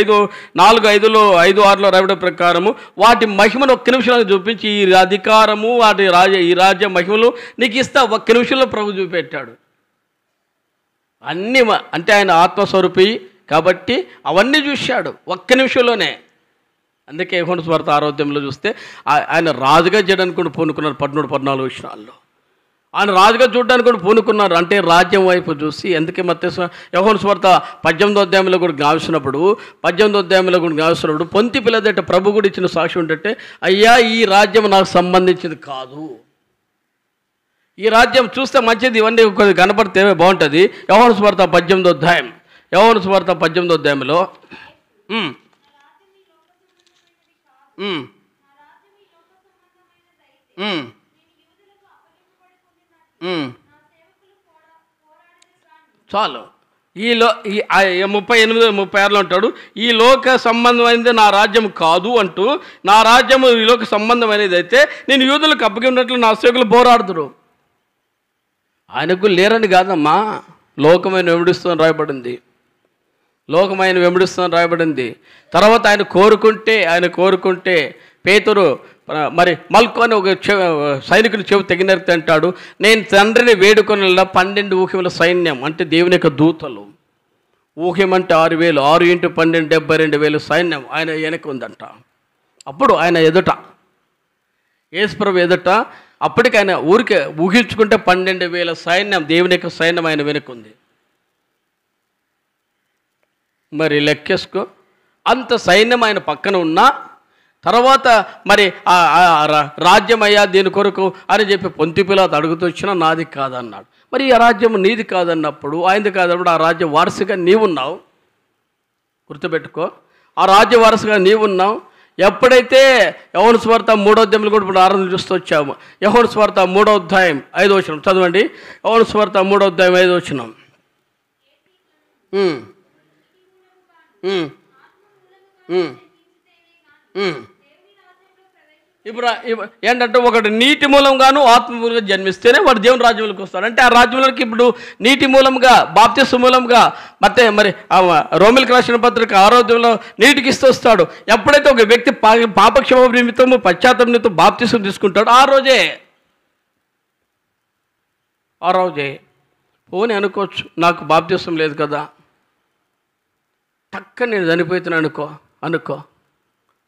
4:5లో 5-6లో రాయడం ప్రకారము వాటి మహిమను ఒక్క నిమిషంలో చూపించి ఈ అధికారము వాటి ఈ రాజ్య మహిమలు నీకు ఇస్తా ఒక్క నిమిషంలో ప్రభు చూపెట్టాడు. అన్నీ అంటే ఆయన ఆత్మస్వరూపి కాబట్టి అవన్నీ చూశాడు ఒక్క నిమిషంలోనే. అందుకే యోహాను సువార్త 6వ అధ్యాయంలో చూస్తే ఆయన రాజుగా చేయడానికి కూడా పూనుకున్నారు. 13-14 వచనాల్లో ఆయన రాజుగా చూడడానికి కూడా పూనుకున్నారు. అంటే రాజ్యం వైపు చూసి. అందుకే యోహాను సువార్త 18వ అధ్యాయంలో కూడా జ్ఞాపిస్తున్నప్పుడు పొంతి పిల్లదట ప్రభు కూడా ఇచ్చిన సాక్షి ఏంటంటే, అయ్యా ఈ రాజ్యం నాకు సంబంధించింది కాదు, ఈ రాజ్యం చూస్తే మంచిది, ఇవన్నీ కొద్దిగా కనపడితే బాగుంటుంది. యోహాను సువార్త 18వ అధ్యాయంలో చాలు. ఈ 38-36లో ఉంటాడు, ఈ లోక సంబంధమైనది నా రాజ్యం కాదు అంటూ, నా రాజ్యము ఈ లోక సంబంధమైనది అయితే నేను యూదులకు అప్పగినట్లు నా సేవకులు పోరాడుతురు. ఆయనకు లేరని కాదమ్మా, లోకమైన వెంబడిస్తుందని రాయబడింది. తర్వాత ఆయన కోరుకుంటే పేతురు మరి మల్కు అని ఒక సైనికుని చెవి తెగినరితే అంటాడు, నేను తండ్రిని వేడుకొని 12 ఊహ్యముల సైన్యం అంటే దేవుని యొక్క దూతలు. ఊహ్యం అంటే 6,000, 6 × 12 72,000 సైన్యం ఆయన వెనక ఉందంట. అప్పుడు ఆయన ఎదుట యేసుప్రభు ఎదుట అప్పటికి ఆయన ఊరికే ఊహించుకుంటే 12,000 సైన్యం, దేవుని యొక్క సైన్యం ఆయన వెనక ఉంది. మరి లెక్కేసుకో, అంత సైన్యం ఆయన పక్కన ఉన్నా తర్వాత మరి రాజ్యమయ్యా దీని కొరకు అని చెప్పి పొంతి పిలాతు అడుగుతూ వచ్చినా నాది కాదన్నాడు. మరి ఆ రాజ్యం నీది కాదన్నప్పుడు, ఆయనది కాదన్నప్పుడు ఆ రాజ్య వారసుగా నీవున్నావు. గుర్తుపెట్టుకో, ఆ రాజ్య వారసుగా నీవున్నావు. ఎప్పుడైతే యోహాను సువార్త 3వ అధ్యాయంలో కూడా ఇప్పుడు ఆరాధన చూస్తూ వచ్చాము. యోహాను సువార్త 3వ అధ్యాయం 5వ వచనం చదవండి. యోహాను సువార్త 3వ అధ్యాయం 5వ వచనం. ఇప్పుడు ఏంటంటే ఒకటి నీటి మూలంగాను ఆత్మ మూలంగా జన్మిస్తేనే వాడు దేవుని రాజ్యంలోకి వస్తాడు. అంటే ఆ రాజ్యంలోకి ఇప్పుడు నీటి మూలంగా, బాప్తిస్మ మూలంగా, మరి రోమిలకు రాసిన పత్రిక 6వ అధ్యాయంలో నీటికి ఇస్తూ వస్తాడు. ఎప్పుడైతే ఒక వ్యక్తి పాపక్షమ నిమిత్తము పశ్చాత్తాప నిమిత్తం బాప్తిస్మ తీసుకుంటాడు, ఆ రోజే పోనీ అనుకోవచ్చు, నాకు బాప్తిస్మ లేదు కదా, టక్క నేను చనిపోతున్నాను అనుకో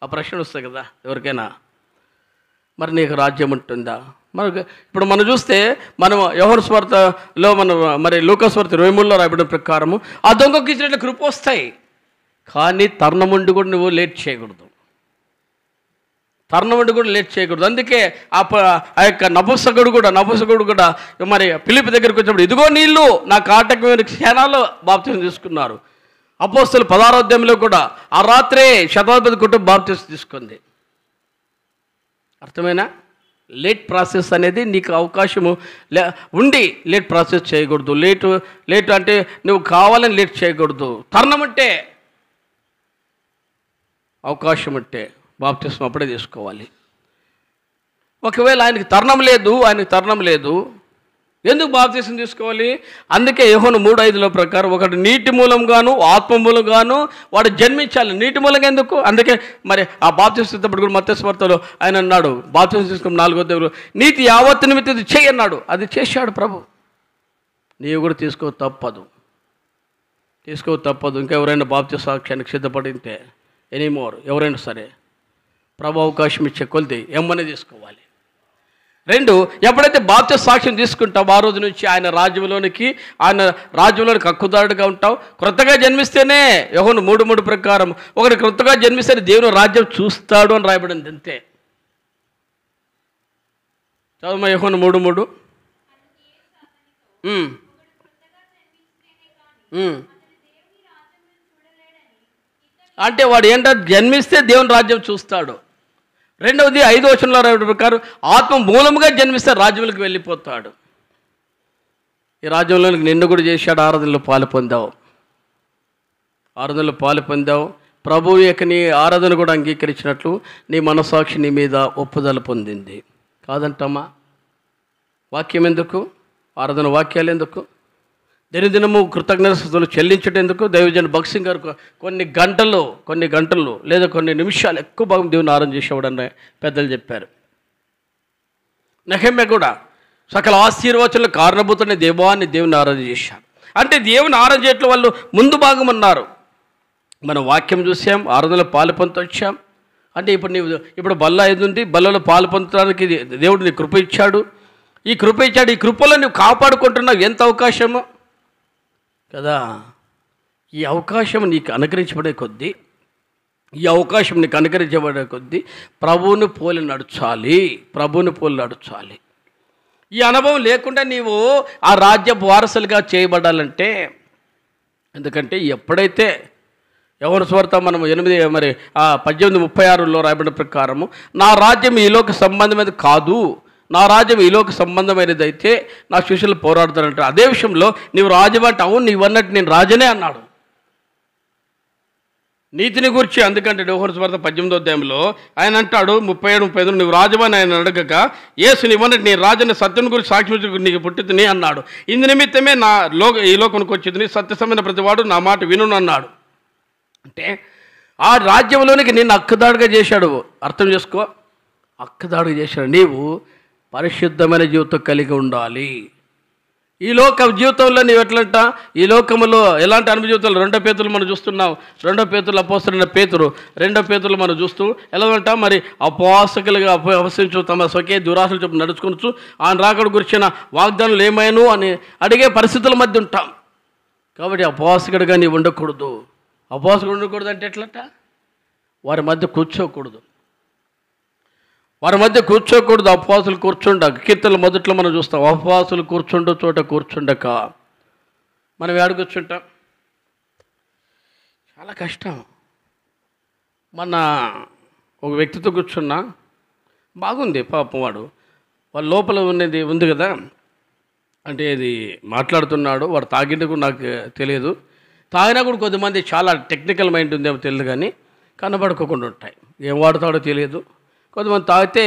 ఆ ప్రశ్న వస్తుంది కదా ఎవరికైనా. మరి నీకు రాజ్యం ఉంటుందా? మనకు ఇప్పుడు మనం చూస్తే మనం యోహాను సువార్తలో మనం మరి లూకా సువార్త 23లో రాయబడిన ప్రకారము ఆ దొంగకి ఇచ్చినట్లు కృప వస్తాయి, కానీ తరుణముండి కూడా నువ్వు లేట్ చేయకూడదు. తరుణముండి కూడా లేట్ చేయకూడదు. అందుకే ఆ యొక్క నపుంసకుడు కూడా మరి ఫిలిప్పీ దగ్గరికి వచ్చినప్పుడు ఇదిగో నీళ్ళు నా కాటకమైన క్షణాల్లో బాప్తిసం తీసుకున్నారు. అపోస్తలుల 16వ అధ్యాయంలో కూడా ఆ రాత్రే శతాధిపతి కుటుంబం బాప్తిసం తీసుకుంది. అర్థమైనా? లేట్ ప్రాసెస్ అనేది నీకు అవకాశము ఉండి లేట్ ప్రాసెస్ చేయకూడదు. లేటు అంటే నువ్వు కావాలని లేట్ చేయకూడదు. తరుణం అంటే అవకాశం అంటే బాప్తిసం అప్పుడే తీసుకోవాలి. ఒకవేళ ఆయనకి తరుణం లేదు ఎందుకు బాప్తిసం తీసుకోవాలి? అందుకే యోహాను 3:5 ప్రకారం ఒకటి నీటి మూలంగాను ఆత్మ మూలంగాను వాడు జన్మించాలి. నీటి మూలంగా ఎందుకు? అందుకే మరి ఆ బాప్తిసం ఇచ్చినప్పుడు కూడా మత్తయి సువార్తలో ఆయన అన్నాడు, బాప్తిసం తీసుకుని 4వ అధ్యాయంలో నీతి యావత్తు నిమిత్తం ఇది చేయి అన్నాడు. అది చేశాడు ప్రభు. నీవు కూడా తీసుకో తప్పదు. ఇంకా ఎవరైనా బాప్తిస సాక్ష్యానికి సిద్ధపడింటే ఎనీమోర్ ఎవరైనా సరే ప్రభు అవకాశం ఇచ్చే కొలిది ఎమ్మనే తీసుకోవాలి. 2, ఎప్పుడైతే బాప్తిస సాక్ష్యం తీసుకుంటావు ఆ రోజు నుంచి ఆయన రాజ్యంలోనికి హక్కుదారుడిగా ఉంటావు. క్రొత్తగా జన్మిస్తేనే యోహాను 3:3 ప్రకారం ఒకటి క్రొత్తగా జన్మిస్తేనే దేవుని రాజ్యం చూస్తాడు అని రాయబడింది. అంతే. చదువు యోహాను 3:3. అంటే వాడు ఏంటంటే జన్మిస్తే దేవుని రాజ్యం చూస్తాడు. 2వది 5వ వచనంలో రాయబడిన ప్రకారం ఆత్మ మూలముగా జన్మిస్తే రాజ్యంలోకి వెళ్ళిపోతాడు. ఈ రాజ్యంలోనికి నిన్ను కూడా చేశాడు. ఆరాధనలో పాలు పొందావు. ప్రభువు యొక్క నీ ఆరాధన కూడా అంగీకరించినట్లు నీ మనసాక్షి నీ మీద ఒప్పుదల పొందింది. కాదంటమ్మా? వాక్యం ఎందుకు? ఆరాధన వాక్యాలు ఎందుకు? దినదినము కృతజ్ఞతలు చెల్లించటందుకు దైవజన్ భగత్ సింగ్ గారు కొన్ని గంటలు లేదా కొన్ని నిమిషాలు ఎక్కువ భాగం దేవుని ఆరాధన చేసేవాడని పెద్దలు చెప్పారు. నెహెమ్యా కూడా సకల ఆశీర్వచనలు కారణభూతమైన దేవుని ఆరాధన చేశారు. అంటే దేవుని ఆరాధన చేయట్లో వాళ్ళు ముందు భాగం ఉన్నారు. మనం వాక్యం చూసాం, ఆరాధనలో పాలు పొందొచ్చాం. అంటే ఇప్పుడు బల్ల ఏది ఉంది, బల్లలో పాలు పొందడానికి దేవుడు నీ కృప ఇచ్చాడు. ఈ కృపలో నువ్వు కాపాడుకుంటున్నావు. ఎంత అవకాశమో కదా. ఈ అవకాశం నీకు అనుగ్రహించబడే కొద్దీ ప్రభువుని పోలి నడుచాలి. ఈ అనుభవం లేకుండా నీవు ఆ రాజ్య వారసులుగా చేయబడాలంటే, ఎందుకంటే ఎప్పుడైతే యోహాను సువార్త మనం 18:36లో రాయబడిన ప్రకారము నా రాజ్యం ఈ లోక సంబంధమైనది కాదు, నా రాజ్యం ఈ లోక సంబంధమైనది అయితే నా శిష్యులు పోరాడుతారంటారు. అదే విషయంలో నీవు రాజు అంటే అవును నీవన్నట్టు నేను రాజనే అన్నాడు. నీతిని గురించి అందుకంటే యోహాను సువార్త 18వ అధ్యాయంలో ఆయన అంటాడు 37-35 నువ్వు రాజమని ఆయన అడగక యేసు నీవన్నట్టు నేను రాజని సత్యం గురించి సాక్షి నీకు పుట్టితిని అన్నాడు. ఇందు నిమిత్తమే ఈ లోకానికి వచ్చింది సత్యసమైన ప్రతివాడు నా మాట వినును అన్నాడు. అంటే ఆ రాజ్యంలోనికి నిన్ను హక్కుదారుగా చేశాడు. అర్థం చేసుకో, హక్కుదారుగా చేశాడు. నీవు పరిశుద్ధమైన జీవితం కలిగి ఉండాలి. ఈ లోక జీవితంలో నీవు ఎట్లంట, ఈ లోకంలో ఎలాంటి అనుభవ జీవితంలో 2 పేతులు మనం చూస్తున్నాం. 2 పేతులు అపోస్తలుడైన పేతురు 2 పేతులు మనం చూస్తూ ఎలాగంట మరి అపవాసకులుగా అవసరించు తమ స్వకీయ దురాశలు చెప్పు నడుచుకోవచ్చు ఆయన రాకడ గురించిన వాగ్దానాలు ఏమైనా అని అడిగే పరిస్థితుల మధ్య ఉంటాం. కాబట్టి అపవాసకుడిగా నీవు ఉండకూడదు. అంటే ఎట్లట? వారి మధ్య కూర్చోకూడదు. అపవాసులు కూర్చుండక. కీర్తనల మొదట్లో మనం చూస్తాం అపవాసులు కూర్చుండు చోట కూర్చుండక. మనం ఏడ కూర్చుంటాం? చాలా కష్టం. మన ఒక వ్యక్తితో కూర్చున్నా బాగుంది, పాపం వాళ్ళ లోపల ఉంది కదా, అంటే ఇది మాట్లాడుతున్నాడు, వాడు తాగింది కూడా నాకు తెలియదు. తాగినా కూడా కొద్దిమంది చాలా టెక్నికల్ మైండ్ ఉందేమో తెలియదు, కానీ కనబడుకోకుండా ఉంటాయి. ఏం వాడుతాడో తెలియదు. కొంతమంది తాగితే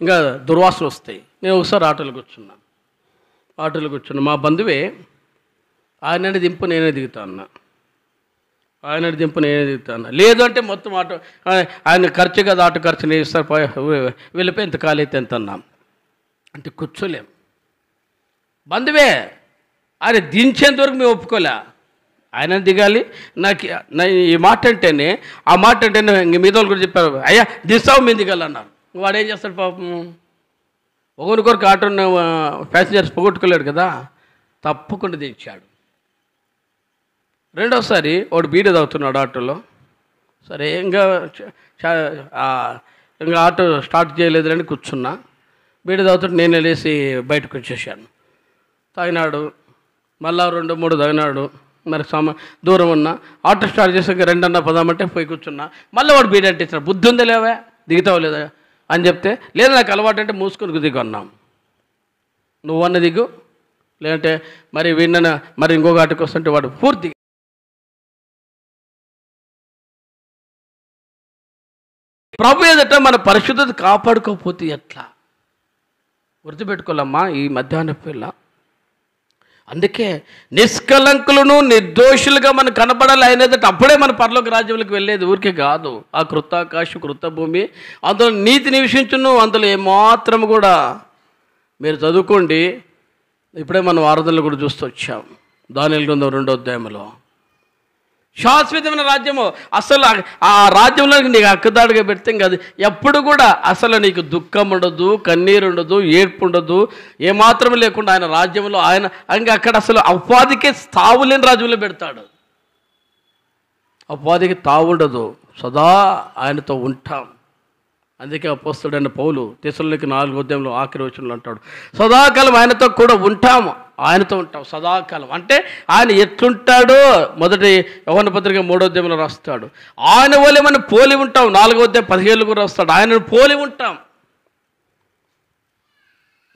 ఇంకా దుర్వాసన వస్తాయి. నేను ఒకసారి ఆటోలో కూర్చున్నా. మా బంధువే ఆయన దింపు నేనే దిగుతాను. లేదు అంటే మొత్తం ఆటో ఆయన ఖర్చు కదా, ఆటో ఖర్చు నేను ఇస్తారు, వెళ్ళిపోయి ఎంత ఖాళీ అయితే ఎంత అన్నాం. అంటే కూర్చోలేం. బంధువే ఆయన దించేంత వరకు మేము ఒప్పుకోలే. ఆయన దిగాలి. ఈ మాట అంటేనే ఇంక మీద వాళ్ళు కూడా చెప్పారు, అయ్యా దిస్తావు మీద దిగాలన్నారు. వాడు ఏం చేస్తాడు పాపం, ఒకరికొరకు ఆటో ప్యాసింజర్స్ పోగొట్టుకోలేడు కదా, తప్పకుండా దించాడు. రెండోసారి వాడు బీడ తాగుతున్నాడు ఆటోలో. సరే ఇంకా ఆటో స్టార్ట్ చేయలేదని కూర్చున్నా. బీడ తాగుతుంటే నేను వెళ్ళేసి బయటకు వచ్చేసాను. తాగినాడు, మళ్ళా 2-3 తాగినాడు. మరి దూరం ఉన్నా, ఆటో స్టార్ట్ చేసాక 2 పదామంటే పోయి కూర్చున్నా. మళ్ళీ వాడు బీడ అంటించాడు. బుద్ధి ఉందా లేవా, దిగుతావు లేదా అని చెప్తే, లేదు నాకు అలవాటు అంటే మూసుకొని దిగు అన్నాం. నువ్వన్న దిగు, లేదంటే మరి వీడిన మరి ఇంకొక ఆటోకి వస్తుంటే వాడు పూర్తి. ప్రభు ఎదుట మన పరిశుద్ధత కాపాడుకోకపోతే ఎట్లా? గుర్తుపెట్టుకోవాలమ్మా ఈ మధ్యాహ్న పిల్ల. అందుకే నిష్కలంకులను నిర్దోషులుగా మనం కనబడాలి. అయినదట అప్పుడే మన పరలోక రాజ్యంలోకి వెళ్ళేది, ఊరికే కాదు. ఆ కృతాకాశం కృత భూమి అందులో నీతి నివసించును, అందులో ఏమాత్రం కూడా. మీరు చదువుకోండి, ఇప్పుడే మనం ఆరాధనలు కూడా చూస్తూ వచ్చాం. దానియేలు గ్రంథం 2వ అధ్యాయంలో శాశ్వతమైన రాజ్యము. అసలు ఆ రాజ్యంలో నీకు హక్కుదాడుగా పెడితే కాదు, ఎప్పుడు కూడా అసలు నీకు దుఃఖం ఉండదు, కన్నీరు ఉండదు, ఏడ్పు ఉండదు, ఏమాత్రం లేకుండా ఆయన రాజ్యంలో ఆయన ఇంకా అక్కడ అసలు అపవాదికే తావు లేని రాజ్యంలో పెడతాడు. అపవాదికి తావు ఉండదు, సదా ఆయనతో ఉంటాం. అందుకే అపోస్తలుడైన పౌలు తెస్సలోనికీ 4వ అధ్యాయంలో ఆఖరి వచనంలో అంటాడు, సదాకాలం ఆయనతో కూడా ఉంటాము, ఆయనతో ఉంటాం సదాకాలం. అంటే ఆయన ఎట్లుంటాడో మొదటి యోహాను పత్రిక 3వ అధ్యాయంలో రాస్తాడు. ఆయన వలె మనం పోలి ఉంటాం. 4వ అధ్యాయం 17 కూడా రాస్తాడు, ఆయనను పోలి ఉంటాం.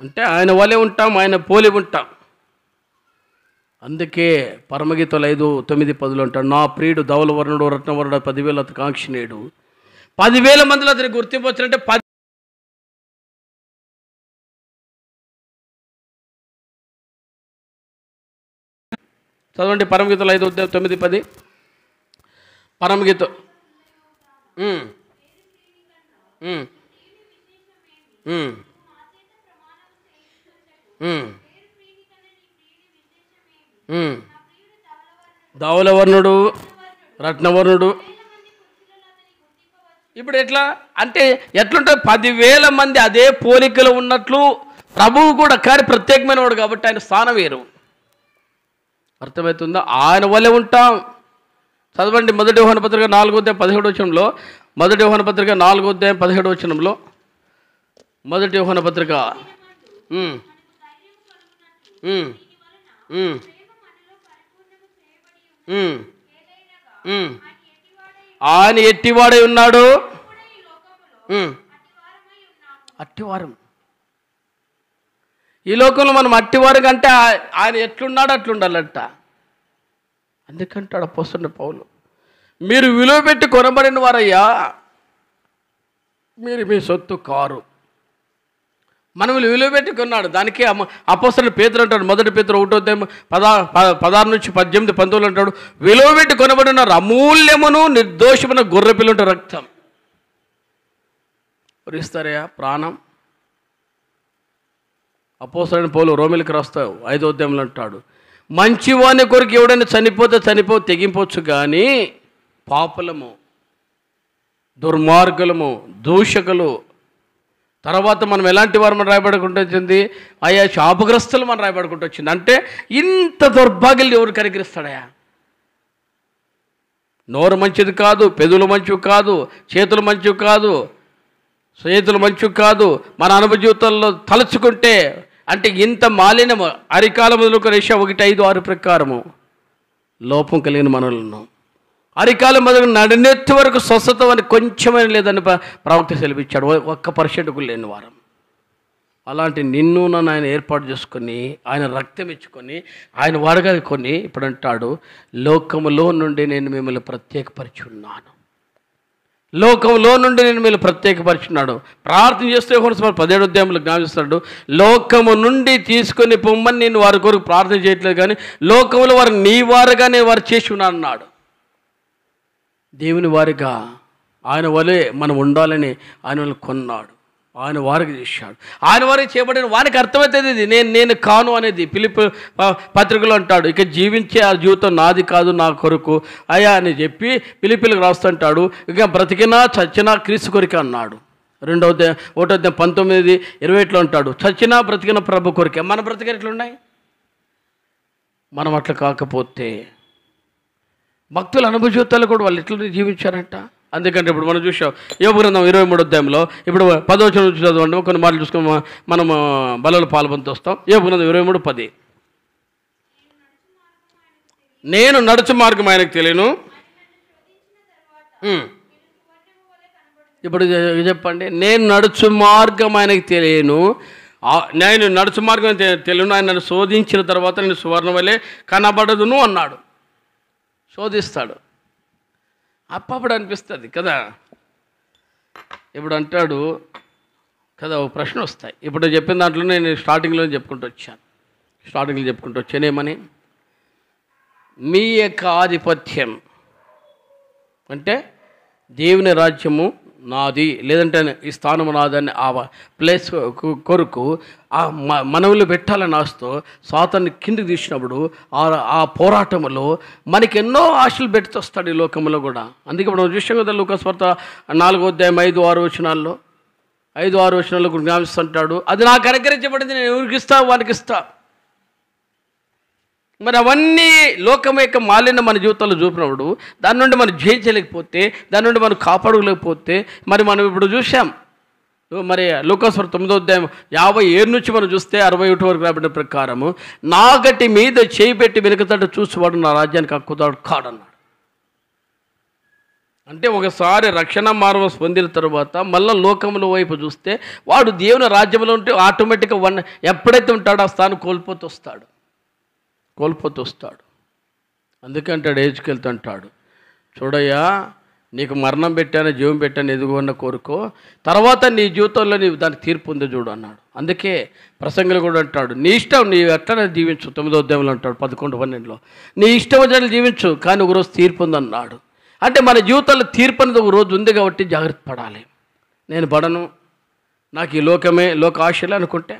అంటే ఆయన వలె ఉంటాం, ఆయన పోలి ఉంటాం. అందుకే పరమగీతాలు 5:9-10 అంటాడు, నా ప్రియుడు ధవలవర్ణుడు రత్నవర్ణుడు 10,000 అతని కాంక్షణీయుడు. 10,000 మందిలో అతనికి గుర్తింపు వచ్చినట్టే. చదవండి పరమగీతాలు 5:9-10. పరమగీతం ధవలవర్ణుడు రత్నవర్ణుడు. ఇప్పుడు ఎట్లా అంటే ఎట్లుంటుంది, 10,000 మంది అదే పోలికలు ఉన్నట్లు ప్రభువు కూడా, కానీ ప్రత్యేకమైన వాడు కాబట్టి ఆయన స్థానం వేరు. అర్థమవుతుందా? ఆయన వల్లే ఉంటాం. చదవండి మొదటి యోహాను పత్రిక 4వ అధ్యాయం 17వ వచనంలో. మొదటి యోహాను పత్రిక 4వ అధ్యాయం 17వ వచనంలో. మొదటి యోహాను పత్రిక ఆయన ఎట్టివాడై ఉన్నాడు, అట్టివారం. ఈ లోకంలో మనం అట్టివారు కంటే ఆయన ఎట్లున్నాడో అట్లుండాలంట. అందుకంటాడు అపోస్తలుడైన పౌలు, మీరు విలువ పెట్టి కొనబడిన వారయ్యా, మీరు మీ సొత్తు కారు. మనం విలువ పెట్టి కొన్నాడు. దానికే అపోస్తలుడు పేతురు అంటాడు, మొదటి పేతురు 1వ అధ్యాయం 16-18-19 అంటాడు, విలువ పెట్టి కొనబడిన అమూల్యమును నిర్దోషమైన గొర్రెపిల్ల రక్తం ఇస్తారయ్యా ప్రాణం. అపోస్తలుడైన పౌలు రోమిలికి రాస్తావు 5వ అధ్యాయంలో అంటాడు, మంచివాని కొరకు ఎవడైనా చనిపోతే తెగింపవచ్చు, కానీ పాపులము, దుర్మార్గులము, దూషకులు, తర్వాత మనం ఎలాంటి వారు మనం రాయబడుకుంటూ వచ్చింది, అయ్యా శాపగ్రస్తులు మనం రాయబడుకుంటూ వచ్చింది. అంటే ఇంత దౌర్భాగ్యాలు ఎవరు కనికరిస్తాడయా? నోరు మంచిది కాదు, పెదవులు మంచివి కాదు, చేతులు మంచివి కాదు, మన అనుభవ జీవితంలో తలుచుకుంటే అంటే ఇంత మాలిన్యము. అరికాల మొదలుకొని యెషయా 1:5-6 ప్రకారము లోపం కలిగిన మనలను, అరికాల మొదలు నడినెత్తి వరకు స్వస్థత అని కొంచెమైనా లేదని ప్రవక్త సెలవిచ్చాడు. 1% కూడా లేని వారం. అలాంటి నిన్ను నన్ను ఆయన ఏర్పాటు చేసుకొని, ఆయన రక్తం ఇచ్చుకొని, ఆయన వాడుగా కొని ఇప్పుడు అంటాడు, లోకములో నుండి నేను మిమ్మల్ని ప్రత్యేకపరిచి ఉన్నాను. లోకంలో నుండి నేను మీరు ప్రత్యేకపరిచున్నాడు. ప్రార్థన చేస్తే 17వ అధ్యాయంలో జ్ఞాపిస్తాడు, లోకము నుండి తీసుకొని పొమ్మని నేను వారి కొరకు ప్రార్థన చేయట్లేదు, కానీ లోకంలో వారు నీ వారుగా నేను వారు చేసి ఉన్నాను అన్నాడు. దేవుని వారిగా ఆయన వలె మనం ఉండాలని ఆయన కొన్నాడు. ఆయన వారికి చేశాడు. ఆయన వారికి చేయబడిన వారికి అర్థమవుతుంది ఇది నేను కాను అనేది. ఫిలిప్పీ పత్రికలో అంటాడు, ఇక జీవించే ఆ జీవితం నాది కాదు, నా కొరకు అయ్యా అని చెప్పి ఫిలిప్పీలకు రాస్తుంటాడు. ఇక బ్రతికినా చచ్చినా క్రీస్తు కొరికే అన్నాడు. 1:19-21 అంటాడు, చచ్చినా బ్రతికిన ప్రభు కొరికే. మన బ్రతికి ఎట్లున్నాయి? మనం అట్లా కాకపోతే భక్తుల అనుభవ జీవితాలు కూడా వాళ్ళు ఎట్లా జీవించారంట. అందుకంటే ఇప్పుడు మనం చూసాం యోబు గ్రంథం 23 ఇప్పుడు 10వ వచనం నుంచి చదవండి. కొన్ని మాటలు చూసుకొని మనం బలలో పాల్పొందుతూ వస్తాం. యోబు గ్రంథం 23:10. నేను నడుచు మార్గం ఆయనకు తెలియను. ఇప్పుడు చెప్పండి, నేను నడుచు మార్గం ఆయనకు తెలియను. నేను నడుచు మార్గం తెలియను. ఆయన నన్ను శోధించిన తర్వాత నేను సువర్ణ వలె కనబడదును అన్నాడు. శోధిస్తాడు. అప్పుడు అనిపిస్తుంది కదా. ఇప్పుడు అంటాడు కదా, ఒక ప్రశ్న వస్తాయి. ఇప్పుడు చెప్పిన దాంట్లో నేను స్టార్టింగ్లో చెప్పుకుంటూ వచ్చాను. ఏమని? మీ యొక్క ఆధిపత్యం అంటే దేవుని రాజ్యము నాది, లేదంటే ఈ స్థానము నాదని ఆ ప్లేస్ కొరకు ఆ మనవులు పెట్టాలని ఆశతో సాతాన్ని కిందికి తీసినప్పుడు ఆ పోరాటంలో మనకి ఎన్నో ఆశలు పెడుతొస్తాడు ఈ లోకంలో కూడా. అందుకే ఇప్పుడు మనం చూసాం కదా, లూకాసు వార్త 4:5-6 వచనాల్లో 5-6 వచనాల్లో జ్ఞాపిస్తుంటాడు, అది నాకు అనుగ్రహించబడింది, నేను ఎవరికి ఇస్తా వానికి ఇస్తా. మరి అవన్నీ లోకం యొక్క మాలిన్యం మన జీవితంలో చూపినప్పుడు దాని నుండి మనం జయించలేకపోతే, దాని నుండి మనం కాపాడుకోలేకపోతే, మరి మనం ఇప్పుడు చూసాం మరి లూకాసు వార్త 9:57 నుంచి మనం చూస్తే 61 వరకు రాబడిన ప్రకారము, నాగటి మీద చేయి పెట్టి వెనుకతట చూసేవాడు నా రాజ్యానికి హక్కుదాడు కాడన్నాడు. అంటే ఒకసారి రక్షణ మార్గం పొందిన తర్వాత మళ్ళీ లోకంలో వైపు చూస్తే వాడు దేవుని రాజ్యంలో ఉంటే ఆటోమేటిక్గా ఎప్పుడైతే ఉంటాడో ఆ స్థానం కోల్పోతూ వస్తాడు. అందుకంటాడు ఏజ్కెళ్తుంటాడు, చూడయ్యా నీకు మరణం పెట్టాను జీవం పెట్టాను ఎదుగున్న కోరుకో, తర్వాత నీ జీవితంలో నీవు దానికి తీర్పు ఉంది చూడు అన్నాడు. అందుకే ప్రసంగులు కూడా అంటాడు, నీ ఇష్టం నీవు ఎట్లా జీవించు. 9వ అధ్యాయంలో అంటాడు 11-12 నీ ఇష్టం వచ్చినట్లు జీవించు, కానీ ఒకరోజు తీర్పు ఉంది అన్నాడు. అంటే మన జీవితంలో తీర్పు అనేది ఒక రోజు ఉంది కాబట్టి జాగ్రత్త పడాలి. నేను పడను, నాకు ఈ లోకమే లోక ఆశలే అనుకుంటే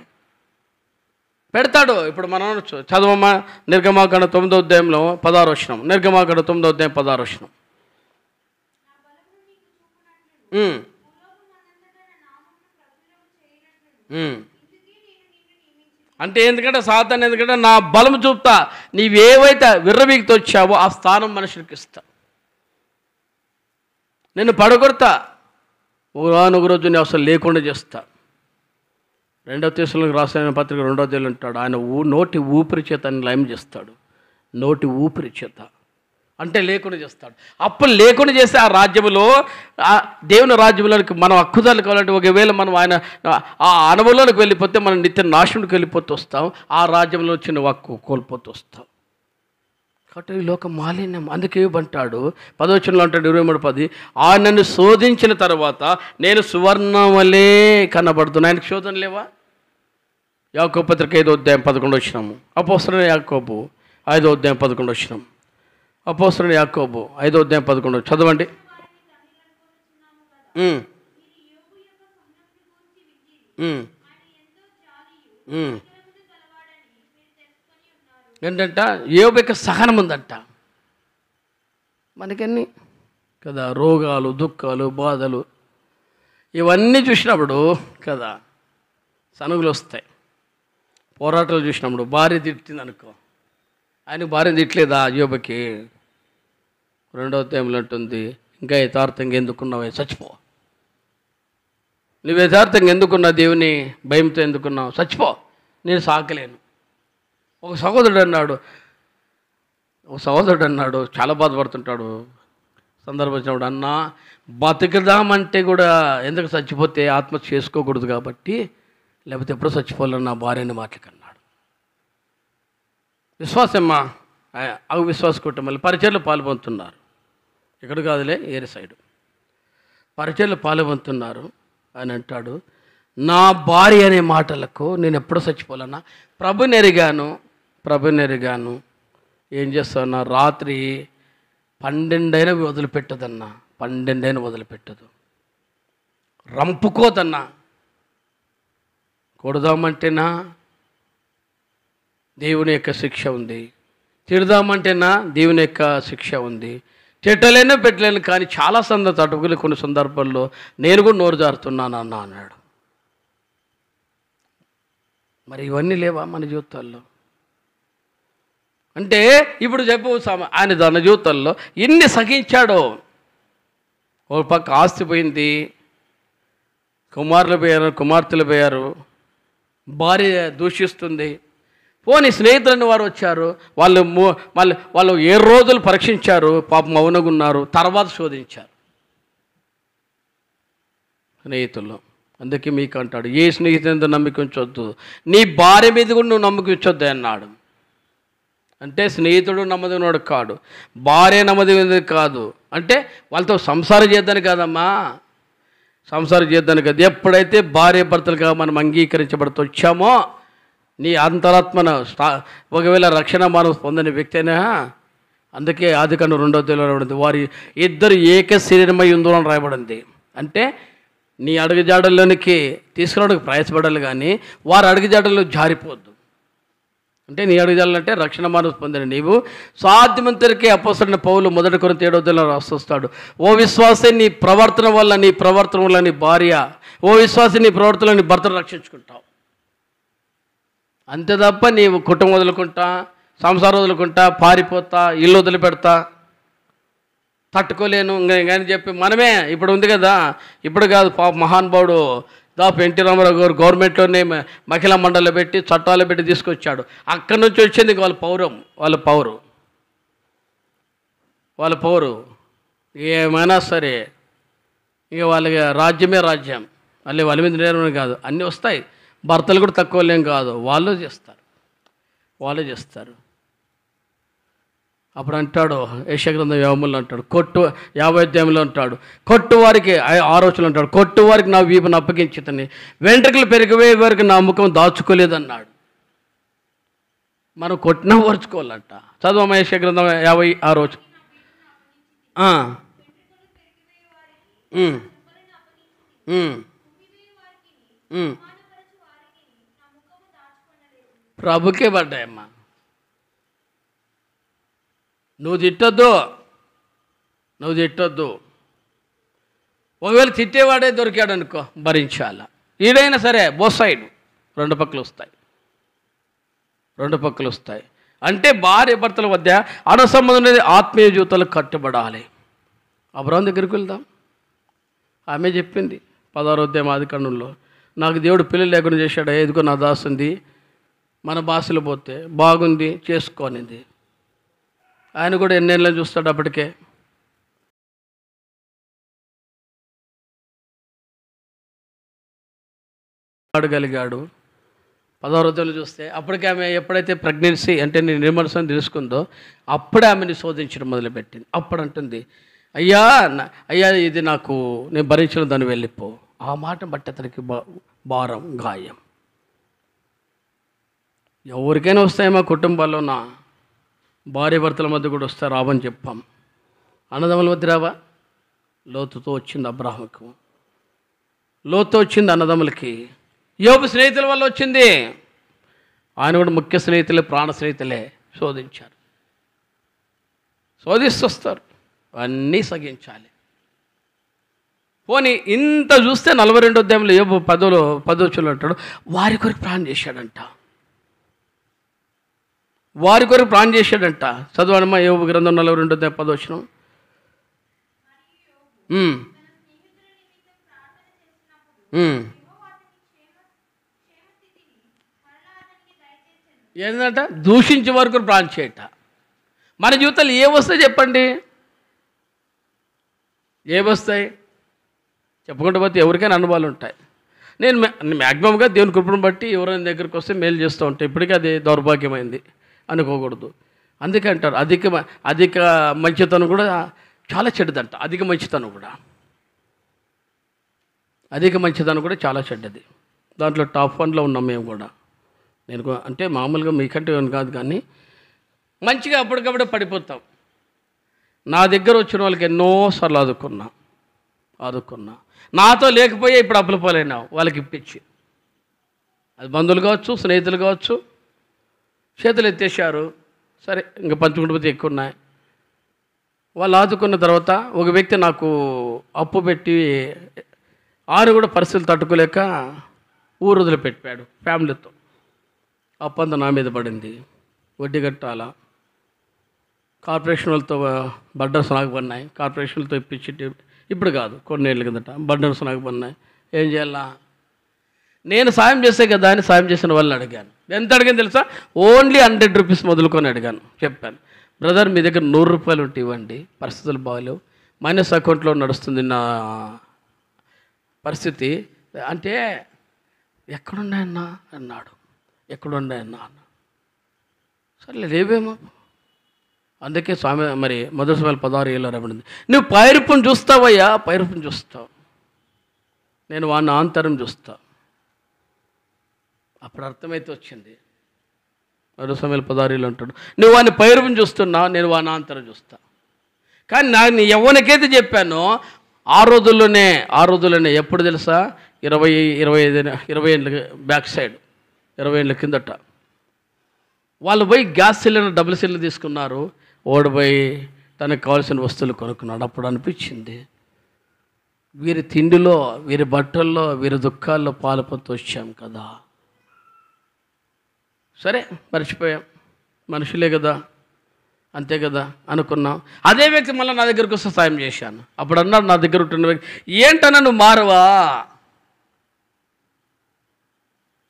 పెడతాడు. ఇప్పుడు మనం చదవమ్మా నిర్గమాకాండ 9వ అధ్యాయంలో 16వ వచనం. నిర్గమాకాండ 9వ అధ్యాయం 16వ వచనం. అంటే ఎందుకంటే సాతాను ఎందుకంటే నా బలం చూపుతా, నీవేవైతే విర్రవీగితో వచ్చావో ఆ స్థానం మనుషులకి ఇస్తా, నేను పడగొడతా, ఒక రోజు నేను అసలు లేకుండా చేస్తా. 2వ తెస్సలోనికీయులకు రాసిన పత్రిక 2వ అధ్యాయంలో అంటాడు, ఆయన నోటి ఊపిరి చేత లయం చేస్తాడు. నోటి ఊపిరి చేత అంటే లేకుండా చేస్తాడు. అప్పుడు లేకుండా చేస్తే ఆ రాజ్యంలో దేవుని రాజ్యంలోనికి మనం హక్కుదారులు కావాలంటే ఒకవేళ మనం ఆయన ఆ అనుభవంలోకి వెళ్ళిపోతే మనం నిత్య నాశనుడికి వెళ్ళిపోతూ వస్తాం. ఆ రాజ్యంలో వచ్చిన హక్కు కోల్పోతూ వస్తాం. కాబట్టి ఈ లోక మాలిన్యం. అందుకే అంటాడు 10వ వచనంలో అంటాడు 23:10, ఆయనను శోధించిన తర్వాత నేను సువర్ణం వలె కనబడుతున్నా. ఆయనకు శోధన లేవా? యాకోబు పత్రిక 5వ అధ్యాయం 11వ వచనం. అపోస్తలుడైన యాకోబు 5వ అధ్యాయం 11వ వచనం. అపోస్తలుడైన యాకోబు 5వ అధ్యాయం 11 చదవండి. ఏంటంట? యోబు యొక్క సహనం ఉందంట. మనకన్నీ కదా రోగాలు దుఃఖాలు బాధలు ఇవన్నీ చూసినప్పుడు కదా సనుగులు వస్తాయి. పోరాటాలు చూసినప్పుడు భార్య తిట్టింది అనుకో, ఆయన భార్య తిట్టలేదా యోబుకి? 2వ అధ్యాయంలో ఉంటుంది, ఇంకా యథార్థంగా ఎందుకున్నావే చచ్చిపో. నువ్వు యథార్థంగా ఎందుకున్నావు? దేవుని భయంతో ఎందుకున్నావు? చచ్చిపో, నేను సాకలేను. ఒక సహోదరుడు అన్నాడు చాలా బాధపడుతుంటాడు. సందర్భం వచ్చినప్పుడు, అన్నా బతుకుదామంటే కూడా ఎందుకు చచ్చిపోతే ఆత్మహత్య చేసుకోకూడదు కాబట్టి, లేకపోతే ఎప్పుడో చచ్చిపోవాలని నా భార్యని మాటలకన్నాడు. విశ్వాసమ్మా విశ్వాస కుటుంబాలు పరిచయలో పాల్పొందుతున్నారు. ఇక్కడ కాదులే ఏరి సైడు పరిచయలో పాల్పొందుతున్నారు. అని అంటాడు, నా భార్య అనే మాటలకు నేను ఎప్పుడో చచ్చిపోవాలన్నా ప్రభుని ఎరిగాను. ఏం చేస్తావన్నా? రాత్రి 12 అయినా వదిలిపెట్టదన్నా, 12 అయినా వదిలిపెట్టదు. రంపుకోదన్నా, కొడదామంటేనా దేవుని యొక్క శిక్ష ఉంది, తిడదామంటేనా దేవుని యొక్క శిక్ష ఉంది. తిట్టలేనో పెట్టలేను, కానీ చాలా తట్టుకుని కొన్ని సందర్భాల్లో నేను కూడా నోరు జారుతున్నాను అన్నాడు. మరి ఇవన్నీ లేవా మన జీవితాల్లో? అంటే ఇప్పుడు చెప్పు, ఆయన తన జీవితంలో ఎన్ని సహించాడో. ఒక పక్క ఆస్తి పోయింది, కుమార్తెలు పోయారు, భార్య దూషిస్తుంది, పోనీ స్నేహితులని వారు వచ్చారు, వాళ్ళు 7 రోజులు పరీక్షించారు, పాపం మౌనంగా ఉన్నారు, తర్వాత శోధించారు స్నేహితుల్లో. అందుకే మీకు అంటాడు, ఏ స్నేహితునితో నమ్మకం ఉంచొద్దు, నీ భార్య మీద కూడా నువ్వు నమ్మకం ఉంచొద్దు అన్నాడు. అంటే స్నేహితుడు నమ్మదగినోడు కాడు, భార్య నమ్మదగినది కాదు. అంటే వాళ్ళతో సంసారం చేద్దాను కాదమ్మా, సంసారం చేద్దాను కదా. ఎప్పుడైతే భార్య భర్తలుగా మనం అంగీకరించబడుతూ వచ్చామో, నీ అంతరాత్మన ఒకవేళ రక్షణ మనం పొందని వ్యక్తి అయినా, అందుకే ఆదికాండం 2వ అధ్యాయంలో రాయబడింది, వారి ఇద్దరు ఏక శరీరమై ఉందో అని రాయబడింది. అంటే నీ అడుగుజాడల్లోనికి తీసుకురావడానికి ప్రయాసపడాలి, కానీ వారి అడుగుజాడల్లో జారిపోద్దు. అంటే నీ అడుగుజాలంటే రక్షణ మానసు పొందిన నీవు సాధ్యమంతరికే అపోస్తలుడైన పౌలు 1 కొరింథీ 7వ అధ్యాయంలో రాస్తాడు, ఓ విశ్వాసే నీ ప్రవర్తన వల్ల నీ భార్య, ఓ విశ్వాసే నీ ప్రవర్తనలో నీ భర్తను రక్షించుకుంటావు. అంతే తప్ప నీవు కుటుంబం వదులుకుంటా, సంసారం వదులుకుంటా, పారిపోతా, ఇల్లు వదిలిపెడతా, తట్టుకోలేను ఇంకని చెప్పి మనమే. ఇప్పుడు ఉంది కదా, ఇప్పుడు కాదు, మహానుభావుడు ఎన్టీ రామారావు గారు గవర్నమెంట్లోనే మహిళా మండలిలో పెట్టి చట్టాలు పెట్టి తీసుకొచ్చాడు. అక్కడి నుంచి వచ్చింది వాళ్ళ పౌరు ఏమైనా సరే, ఇక వాళ్ళకి రాజ్యమే రాజ్యం. మళ్ళీ వాళ్ళ మీద నేరం కాదు, అన్నీ వస్తాయి. భర్తలు కూడా తక్కువ లేం కాదు, వాళ్ళు చేస్తారు. అప్పుడు అంటాడు, యెషయా గ్రంథం 50 అంటాడు, 50వ అధ్యాయంలో అంటాడు, కొట్టువారికి 6వ వచనంలో అంటాడు, కొట్టువారికి నా వీపును అప్పగించితని, వెంట్రుకలు పెరిగిపోయే వారికి నా ముఖం దాచుకోలేదన్నాడు. మనం కొట్టినా ఓర్చుకోవాలంట. చదువు యెషయా గ్రంథం 56వ వచనం. ప్రభుకే పడ్డాయమ్మా. నువ్వు తిట్టొద్దు. ఒకవేళ తిట్టేవాడే దొరికాడు అనుకో, భరించాల. ఈడైనా సరే బోత్ సైడ్ రెండు పక్కలు వస్తాయి. అంటే భార్య భర్తల మధ్య అనుసంబంధం అనేది ఆత్మీయ జీవితాలకు కట్టుబడాలి. అబ్రహాము దగ్గరికి వెళ్దాం. ఆమె చెప్పింది 16వ అధ్యాయం ఆదికాండంలో, నాకు దేవుడు పిల్లలు లేకుండా చేశాడు, ఎదుగో నా దాసుంది, మన భాషలో పోతే బాగుంది, చేసుకోనింది. ఆయన కూడా ఎన్నేళ్ళని చూస్తాడు, అప్పటికే అడగలిగాడు. 16వ అధ్యాయంలో చూస్తే అప్పటికే ఆమె ఎప్పుడైతే ప్రెగ్నెన్సీ అంటే నేను నిర్మలసం తెలుసుకుందో, అప్పుడే ఆమెను శోధించడం మొదలుపెట్టింది. అప్పుడు అంటుంది, అయ్యా ఇది నాకు, నేను భరించిన దాన్ని వెళ్ళిపో. ఆ మాట బట్టి అతనికి భారం, గాయం. ఎవరికైనా వస్తాయేమో కుటుంబాల్లో, నా భార్య భర్తల మధ్య కూడా వస్తాయి, రావని చెప్పాం. అన్నదమ్ముల మధ్య రావా? లోతుతో వచ్చింది అబ్రాహాముకు, లోతుతో వచ్చింది అన్నదమ్ములకి. యోబు స్నేహితుల వల్ల వచ్చింది. ఆయన కూడా ముఖ్య స్నేహితులే, ప్రాణ స్నేహితులే శోధించారు, శోధిస్తొస్తారు. అన్నీ సగించాలి. పోనీ ఇంత చూస్తే 42వ అధ్యాయంలో యోబు 10వ వచనంలో అంటాడు, వారి కొరకు ప్రాణం చేశాడంట. చదవనమ్మా యోబు గ్రంథం 42వ అధ్యాయం 10వ వచనం. ఏంటంట? దూషించే వరకు ప్రాణం చేయట. మన జీవితాలు ఏమొస్తాయి చెప్పండి? ఏమొస్తాయి చెప్పుకుంటూ పోతే ఎవరికైనా అనుభవాలు ఉంటాయి. నేను మ్యాక్సిమంగా దేవుని కృపను బట్టి ఎవరైనా దగ్గరికి వస్తే మేలు చేస్తూ ఉంటాయి. ఇప్పటికీ అది దౌర్భాగ్యమైంది అనుకోకూడదు. అందుకే అంటారు అధిక మంచితనం కూడా చాలా చెడ్డదంట. అధిక మంచితనం కూడా చాలా చెడ్డది. దాంట్లో టాప్ 1లో ఉన్నాం మేము కూడా. నేను అంటే మామూలుగా మీకంటే కాదు, కానీ మంచిగా అప్పటికప్పుడే పడిపోతాం. నా దగ్గర వచ్చిన వాళ్ళకి ఎన్నోసార్లు ఆదుకున్నా. నాతో లేకపోయే ఇప్పుడు అప్పులు పోలేనావు వాళ్ళకి ఇప్పించి. అది బంధువులు కావచ్చు, స్నేహితులు కావచ్చు. చేతులు ఎత్తేసారు, సరే ఇంకా పంచుకుంటూ పోతే ఎక్కువ ఉన్నాయి. వాళ్ళు ఆదుకున్న తర్వాత ఒక వ్యక్తి నాకు అప్పు పెట్టి ఆయన కూడా పరిస్థితులు తట్టుకోలేక ఊరు వదిలిపెట్టాడు ఫ్యామిలీతో. అప్పంతా నా మీద పడింది, వడ్డీ కట్టాలా. కార్పొరేషన్ వాళ్ళతో బర్డర్స్ నాకు పడినాయి, కార్పొరేషన్లతో ఇప్పించి ఇప్పుడు కాదు కొన్నేళ్ళ కిందట బర్డర్స్ నాకు పడినాయి. ఏం చేయాలా? నేను సాయం చేసే కదా అని సాయం చేసిన వాళ్ళని అడిగాను. ఎంత అడిగాను తెలుసా? ఓన్లీ 100 రూపీస్ మొదలుకొని అడిగాను. చెప్పాను, బ్రదర్ మీ దగ్గర 100 రూపాయలు ఉంటే ఇవ్వండి, పరిస్థితులు బాగాలేవు, మైనస్ అకౌంట్లో నడుస్తుంది నా పరిస్థితి అంటే. ఎక్కడున్నాయన్నా అన్నాడు. ఎక్కడున్నాయన్నా అన్న. సర్లే లేవేమో. అందుకే స్వామి మరి మొదటి సమయాలు 16 రాబడింది, నువ్వు పైరూపం చూస్తావయ్యా, పైరూపం చూస్తావు, నేను వాడిని ఆంతరం చూస్తా. అప్పుడు అర్థమైతే వచ్చింది. మొదటి సమయాలు 16 అంటాడు, నువ్వు వాడిని పైరూపం చూస్తున్నావు, నేను వాడిని ఆంతరం చూస్తా. కానీ నేను ఎవరికైతే చెప్పానో ఆ రోజుల్లోనే ఎప్పుడు తెలుసా? 20 ఏళ్ళ బ్యాక్ సైడ్, 20 ఏళ్ళ కిందట వాళ్ళు పోయి గ్యాస్ సిలిండర్, డబుల్ సిలిండర్ తీసుకున్నారు. ఓడిపోయి తనకు కావాల్సిన వస్తువులు కొనుక్కున్నాడు. అప్పుడు అనిపించింది, వీరి తిండిలో, వీరి బట్టల్లో, వీరి దుఃఖాల్లో పాలుపొత్తు వచ్చాం కదా. సరే మర్చిపోయాం, మనుషులే కదా, అంతే కదా అనుకున్నాం. అదే వ్యక్తి మళ్ళీ నా దగ్గరకు వస్తే సాయం చేశాను. అప్పుడు అన్నాడు నా దగ్గర ఉంటున్న వ్యక్తి, ఏంటన్నా నువ్వు మారవా,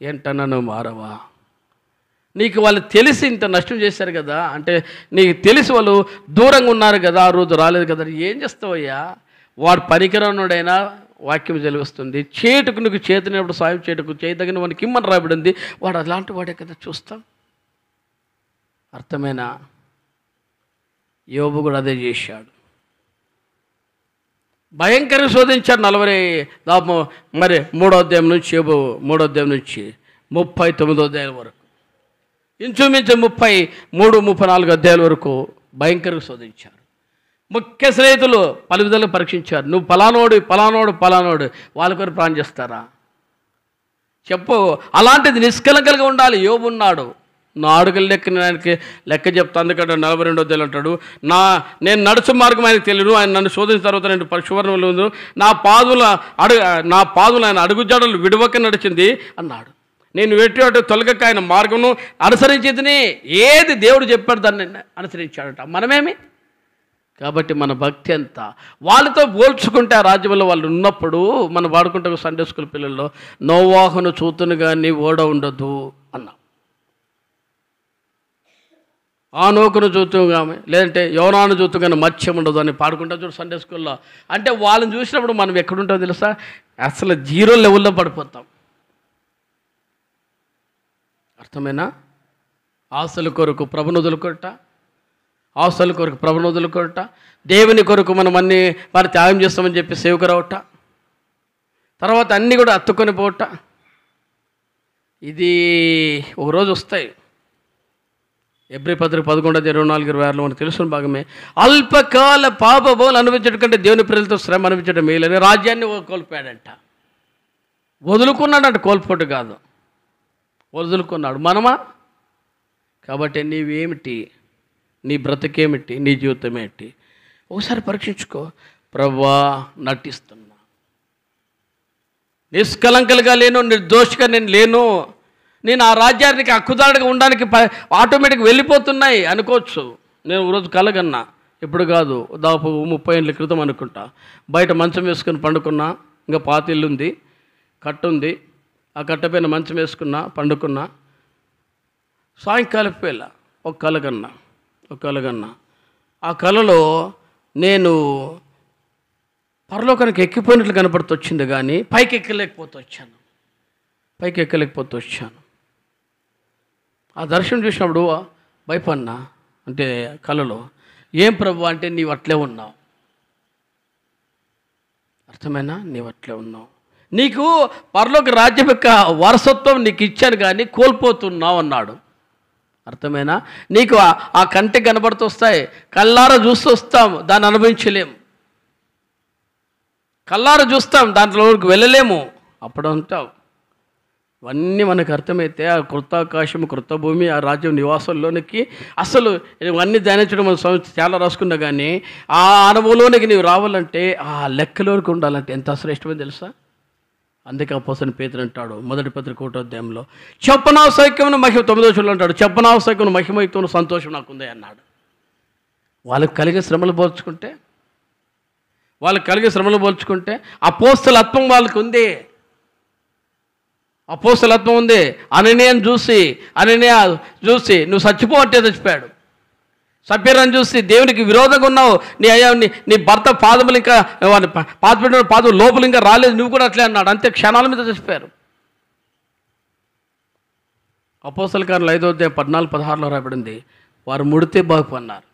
ఏంటన్నా నువ్వు మారవా, నీకు వాళ్ళు తెలిసి ఇంత నష్టం చేశారు కదా, అంటే నీకు తెలిసి వాళ్ళు దూరంగా ఉన్నారు కదా, ఆ రోజు రాలేదు కదా, ఏం చేస్తావయ్యా? వాడు పనికిరానుడైనా వాక్యం తెలివిస్తుంది. చేటుకు నీకు చేతినప్పుడు సాయం చేటుకు చేయదగిన వానికి ఇమ్మని రాబడింది. వాడు అలాంటి వాడే కదా, చూస్తాం. అర్థమైనా? యోబు కూడా అదే చేశాడు. భయంకరంగా శోధించాడు 40 మరి 3వ అధ్యాయం నుంచి, యోబు 3వ అధ్యాయం నుంచి 39వ అధ్యాయం వరకు, ఇంచుమించు 33-34 అధ్యాయాల వరకు భయంకరంగా శోధించారు. ముఖ్య స్నేహితులు పలు విధాలుగా పరీక్షించారు. నువ్వు పలానోడు వాళ్ళ కొరకు ప్రాణం చేస్తారా చెప్పు. అలాంటిది నిష్కలంకలుగా ఉండాలి. యోబు ఉన్నాడు. నా అడుగుల లెక్క చెప్తా. అందుకంటే 42వ అధ్యాయం అంటాడు, నేను నడుచు మార్గం ఆయనకు తెలియదు, ఆయన నన్ను శోధించిన తర్వాత నేను సువర్ణములు నా పాదులు ఆయన అడుగుజాడలు విడవక నడిచింది అన్నాడు. నేను వెట్టి తొలగక ఆయన మార్గమును అనుసరించేదిని. ఏది దేవుడు చెప్పాడు దాన్ని అనుసరించాడట. మనమేమి? కాబట్టి మన భక్తి ఎంత వాళ్ళతో పోల్చుకుంటే ఆ రాజ్యంలో వాళ్ళు ఉన్నప్పుడు మనం వాడుకుంటే సండే స్కూల్ పిల్లల్లో నోవాహును చూతును కానీ ఓడ ఉండదు అన్నా. ఆ నోకును చూతు కానీ లేదంటే యోనాను చూతు కానీ మత్స్యం ఉండదు అని పాడుకుంటా చూడు సండే స్కూల్లో. అంటే వాళ్ళని చూసినప్పుడు మనం ఎక్కడుంటామో తెలుసా? అసలు 0 లెవెల్లో పడిపోతాం. అర్థమైనా? ఆశల కొరకు ప్రభుని వదులుకొరట, దేవుని కొరకు మనం అన్నీ వారి త్యాగం చేస్తామని చెప్పి సేవకురవట, తర్వాత అన్నీ కూడా అత్తుకొని పోవట. ఇది ఒకరోజు వస్తాయి. ఎబ్రీ పత్రిక 11:24-26 మనకు తెలుసున్న భాగమే. అల్పకాల పాపబోలు అనుభవించడం కంటే దేవుని ప్రజలతో శ్రమ అనుభవించడం మేలని రాజ్యాన్ని కోల్పోయాడంట. వదులుకున్నాడంట, కోల్పోటు కాదు, వదులుకున్నాడు. మనమా? కాబట్టి నీవేమిటి, నీ బ్రతికేమిటి, నీ జీవితం ఏంటి? ఒకసారి పరీక్షించుకో. ప్రభువా నటిస్తున్నా, నిష్కలంకలుగా లేను, నిర్దోషిగా నేను లేను, నేను ఆ రాజ్యానికి హక్కుదారుడిగా ఉండడానికి ఆటోమేటిక్గా వెళ్ళిపోతున్నాయి అనుకోవచ్చు. నేను రోజు కలగన్నా, ఇప్పుడు కాదు, దాదాపు 30 ఏళ్ళ క్రితం అనుకుంటా. బయట మంచం వేసుకుని పండుకున్నా. ఇంకా పాతిల్లు ఉంది, కట్టుంది. ఆ కట్టపైన మంచం వేసుకున్నా, పండుకున్నా. సాయంకాలం వేళ ఒక కలగన్నా. ఆ కలలో నేను పరలోకానికి ఎక్కిపోయినట్లు కనపడుతూ వచ్చింది, కానీ పైకి ఎక్కలేకపోతూ వచ్చాను. ఆ దర్శనం చూసినప్పుడు భయపడినా. అంటే కలలో, ఏం ప్రభు అంటే నీవు అట్లే ఉన్నావు. అర్థమైనా? నీవు అట్లే ఉన్నావు. నీకు పరలోక రాజ్యం యొక్క వారసత్వం నీకు ఇచ్చాను కానీ కోల్పోతున్నావు అన్నాడు. అర్థమైనా? నీకు ఆ కంటికి కనబడుతూ వస్తాయి, కళ్ళారా చూస్తూ వస్తాం, దాన్ని అనుభవించలేము. కళ్ళారా చూస్తాం, దాంట్లోకి వెళ్ళలేము. అప్పుడు అంటావు ఇవన్నీ మనకు అర్థమైతే ఆ క్రొత్త ఆకాశం, క్రొత్త భూమి, ఆ రాజ్యం నివాసంలోనికి అసలు ఇవన్నీ ధ్యానించడం మన చాలా రాసుకున్నా కానీ ఆ అనుభవంలోనికి నీవు రావాలంటే ఆ లెక్కలోకి ఉండాలంటే ఎంత శ్రేష్టమని తెలుసా? అందుకే అపోస్తలుడైన పేతురు అంటాడు మొదటి పత్రిక 1వ అధ్యాయంలో, చెప్పనావసైక్యమును మహిమ 9వ వచనంలో అంటాడు, చెప్పనావసైక్యమును మహిమయుక్తమును సంతోషం నాకుంది అన్నాడు. వాళ్ళకి కలిగే శ్రమలు పోల్చుకుంటే అపోస్తలత్వం వాళ్ళకు ఉంది. అపోస్తలత్వం ఉంది. అననీయను చూసి నువ్వు చచ్చిపో అంటే చచ్చిపోయాడు. సప్ఫీరాను చూసి దేవునికి విరోధంగా ఉన్నావు, నీ భర్త పాదములు ఇంకా పాదపెట్టిన పాదం లోపల ఇంకా రాలేదు, నువ్వు కూడా అట్లే అన్నాడు. అంతే, క్షణాల మీద చచ్చిపోయారు. అపోస్తల కార్యాలు 5వ అధ్యాయం 14-16 రాయబడింది, వారు ముడితే బాగుపన్నారు.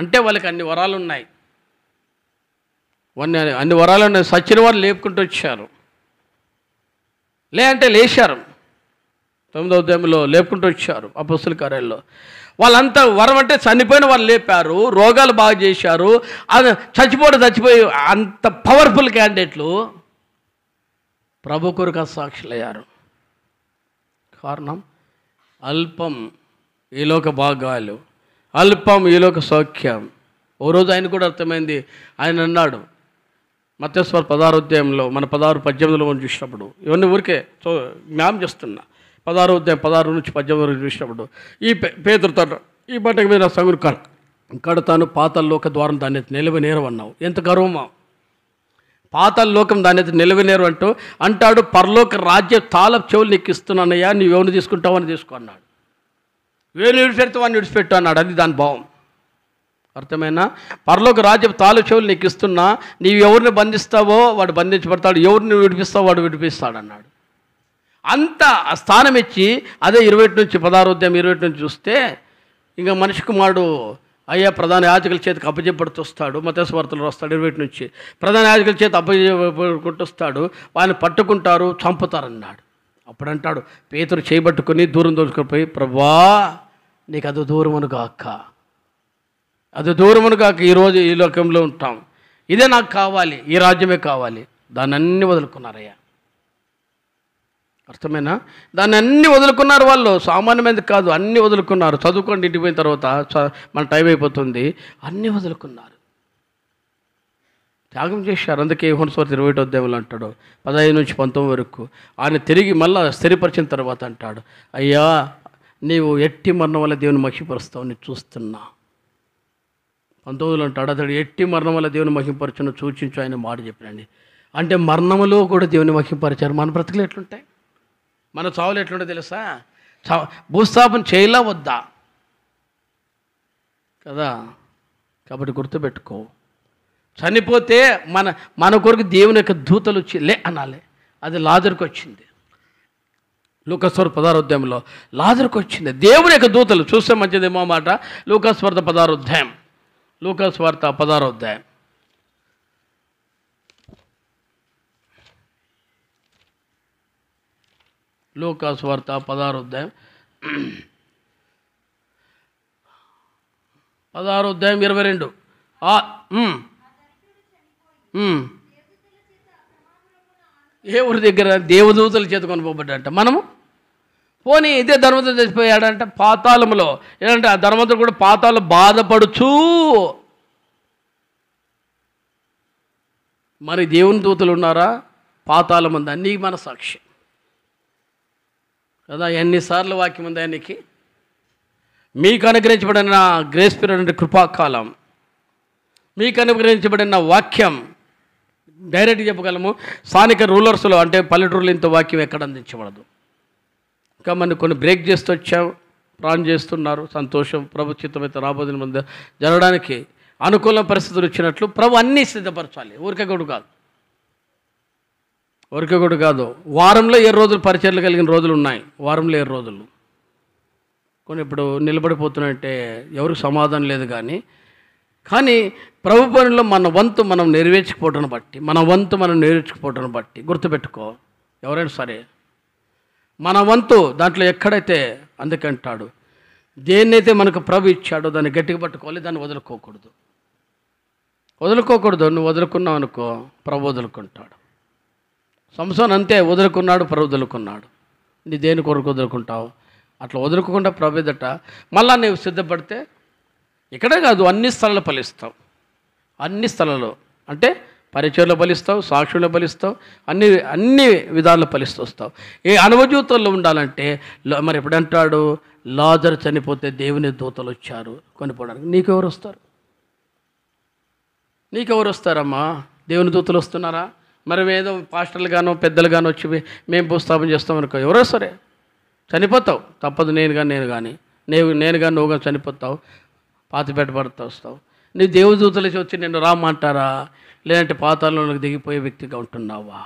అంటే వాళ్ళకి అన్ని వరాలు ఉన్నాయి. అన్ని వరాలు ఉన్నాయి. సచ్చిన వారు లేపుకుంటూ వచ్చారు, అంటే లేచారు. 9వ అధ్యాయంలో లేపుకుంటూ వచ్చారు అపోస్తల కార్యాల్లో. వాళ్ళంతా వరం అంటే చనిపోయిన వాళ్ళు లేపారు, రోగాలు బాగా చేశారు, అది చచ్చిపోయి అంత పవర్ఫుల్ క్యాండిడేట్లు ప్రభు కొరకు సాక్షులయ్యారు. కారణం అల్పం ఈలోక భాగాలు, అల్పం ఈలోక సౌఖ్యం. ఓ రోజు ఆయన కూడా అర్థమైంది. ఆయన అన్నాడు మత్తయి 16వ అధ్యాయంలో, మన 16-18 మనం చూసినప్పుడు, ఇవన్నీ ఊరికే జ్ఞాపకం చేస్తున్నా. 16వ అధ్యాయం 16 నుంచి 18 వరకు చూసినప్పుడు ఈ పేతురుతో ఈ బట్టక మీద సంగురు కడతాను, పాతాళలోక ద్వారం దాన్ని నిలవనేరవన్నావు. ఎంత గర్వమా! పాతాళలోకం దాన్ని నిలవనేరు అంటాడు, పరలోక రాజ్య తాళపు చెవులు నీకు ఇస్తున్నానయ్యా, నీవెవరిని తీసుకుంటావని తీసుకో అన్నాడు. వేరు విడిచిపెడతావని విడిచిపెట్టు అన్నాడు. అది దాని భావం. అర్థమైనా? పరలోక రాజ్యపు తాళపు చెవులు నీకు ఇస్తున్నా, నీవు ఎవరిని బంధిస్తావో వాడు బంధించబడతాడు, ఎవరిని విడిపిస్తావో వాడు విడిపిస్తాడు అన్నాడు. అంత ఆ స్థానం ఇచ్చి అదే 21 నుంచి 16వ అధ్యాయం 21 నుంచి చూస్తే, ఇంకా మనిషి కుమారుడు అయ్యా ప్రధాన యాజకుల చేతికి అప్పచెప్పడుతూ వస్తాడు. మత్తయి సువార్తలో వస్తాడు 21 నుంచి. ప్రధాన యాజకుల చేతి అప్పచెప్పుకుంటూ వస్తాడు, వాడిని పట్టుకుంటారు, చంపుతారన్నాడు. అప్పుడు అంటాడు, పేతురు చేయబట్టుకుని దూరం దోచుకుపోయి, ప్రభువా నీకు అది దూరమును గాక, ఈరోజు ఈ లోకంలో ఉంటాం, ఇదే నాకు కావాలి, ఈ రాజ్యమే కావాలి. దాన్ని అన్ని వదులుకున్నారయ్యా. అర్థమేనా? దాన్ని అన్ని వదులుకున్నారు వాళ్ళు. సామాన్యమైనది కాదు, అన్నీ వదులుకున్నారు. చదువుకోండి, ఇంటికి పోయిన తర్వాత మన టైం అయిపోతుంది. అన్నీ వదులుకున్నారు, త్యాగం చేశారు. అందుకే యోహాను సువార్త 21వ అధ్యాయంలో అంటాడు 15 నుంచి 19 వరకు, ఆయన తిరిగి మళ్ళీ స్థిరపరిచిన తర్వాత అంటాడు, అయ్యా నీవు ఎట్టి మరణం వల్ల దేవుని మహిమపరుస్తావు, నేను చూస్తున్నా. 19లో అంటాడు, అతడు ఎట్టి మరణం వల్ల దేవుని మహిమపరచును సూచించు ఆయన మాట చెప్పినండి. అంటే మరణములో కూడా దేవుని మహిమపరిచారు. మన బ్రతుకులు ఎట్లుంటాయి, మన చావులు ఎట్లుంటాయి తెలుసా? భూస్థాపన చేయలా వద్దా కదా? కాబట్టి గుర్తుపెట్టుకో, చనిపోతే మన కొరకు దేవుని యొక్క దూతలు వచ్చి లే అనాలి. అది లాజరుకు వచ్చింది. లూకాసు వార్త 16వ అధ్యాయంలో లాజరుకు వచ్చింది దేవుని యొక్క దూతలు. చూస్తే మంచిదేమో మాట. లూకాసు వార్త 16వ అధ్యాయం, లూకాసు వార్త 16వ అధ్యాయం. లూకాసు వార్త 16వ అధ్యాయం 22. ఏ ఊరి దగ్గర దేవదూతల చేత కొనుకోబడ్డాడంట. మనము పోనీ ఇదే ధర్మవంతుడు చచ్చిపోయాడంట పాతాళములో. ఏంటంటే ఆ ధర్మవంతుడు కూడా పాతాళం బాధపడుచు, మరి దేవుని దూతలు ఉన్నారా పాతాళం ఉందా? నీకు మన సాక్షి కదా. ఎన్నిసార్లు వాక్యం ఉందా నీకు? మీకు అనుగ్రహించబడిన గ్రేస్ పీరియడ్ అంటే కృపాకాలం, మీకు అనుగ్రహించబడిన వాక్యం డైరెక్ట్గా చెప్పగలము. స్థానిక రూలర్స్లో అంటే పల్లెటూరులో ఇంత వాక్యం ఎక్కడ అందించబడదు. ఇంకా మనం కొన్ని బ్రేక్ చేస్తూ వచ్చాం, ప్రాణం చేస్తున్నారు, సంతోషం. ప్రభు చిత్తమైతే రాబోతున్న ముందు జరగడానికి అనుకూల పరిస్థితులు వచ్చినట్లు ప్రభు అన్నీ సిద్ధపరచాలి. ఊరికే కూడా కాదు. వారంలో 7 రోజులు పరిచర్లు కలిగిన రోజులు ఉన్నాయి. వారంలో 7 రోజులు కొన్ని ఇప్పుడు నిలబడిపోతున్నాయంటే ఎవరికి సమాధానం లేదు. కానీ ప్రభు పనిలో మన వంతు మనం నెరవేర్చుకోవటం బట్టి గుర్తుపెట్టుకో, ఎవరైనా సరే మన వంతు దాంట్లో ఎక్కడైతే, అందుకంటాడు దేన్నైతే మనకు ప్రభు ఇచ్చాడో దాన్ని గట్టిగా పట్టుకోవాలి, దాన్ని వదులుకోకూడదు. నువ్వు వదులుకున్నావు అనుకో ప్రభు వదులుకుంటాడు. సంసోన్ అంతే, వదులుకున్నాడు, ప్రభు వదులుకున్నాడు. నీ దేని కొరకు వదులుకుంటావు? అట్లా వదులుకోకుండా ప్రభు ఎదుట మళ్ళా నీవు సిద్ధపడితే ఇక్కడే కాదు, అన్ని స్థలాల్లో ఫలిస్తావు. అన్ని స్థలాల్లో అంటే పరిచయంలో ఫలిస్తావు, సాక్షుల్లో ఫలిస్తావు, అన్ని విధాల్లో ఫలిస్తూ వస్తావు. ఏ అనుభవజీవితంలో ఉండాలంటే మరి ఎప్పుడంటాడు, లాజరు చనిపోతే దేవుని దూతలు వచ్చారు కొనిపోవడానికి. నీకెవరు వస్తారు? నీకెవరు వస్తారమ్మా? దేవుని దూతలు వస్తున్నారా? మరి ఏదో పాస్టర్లు గానో పెద్దలు గానో వచ్చి మేము భూస్థాపన చేస్తామనుకో, ఎవరో సరే చనిపోతావు, తప్పదు. నేను కానీ నువ్వు కానీ చనిపోతావు, పాతిపెట్టబడతా వస్తావు. నీ దేవదూతలు వచ్చి నిన్ను రామ్మంటారా? లేదంటే పాతాళంలోకి దిగిపోయే వ్యక్తిగా ఉంటున్నావా?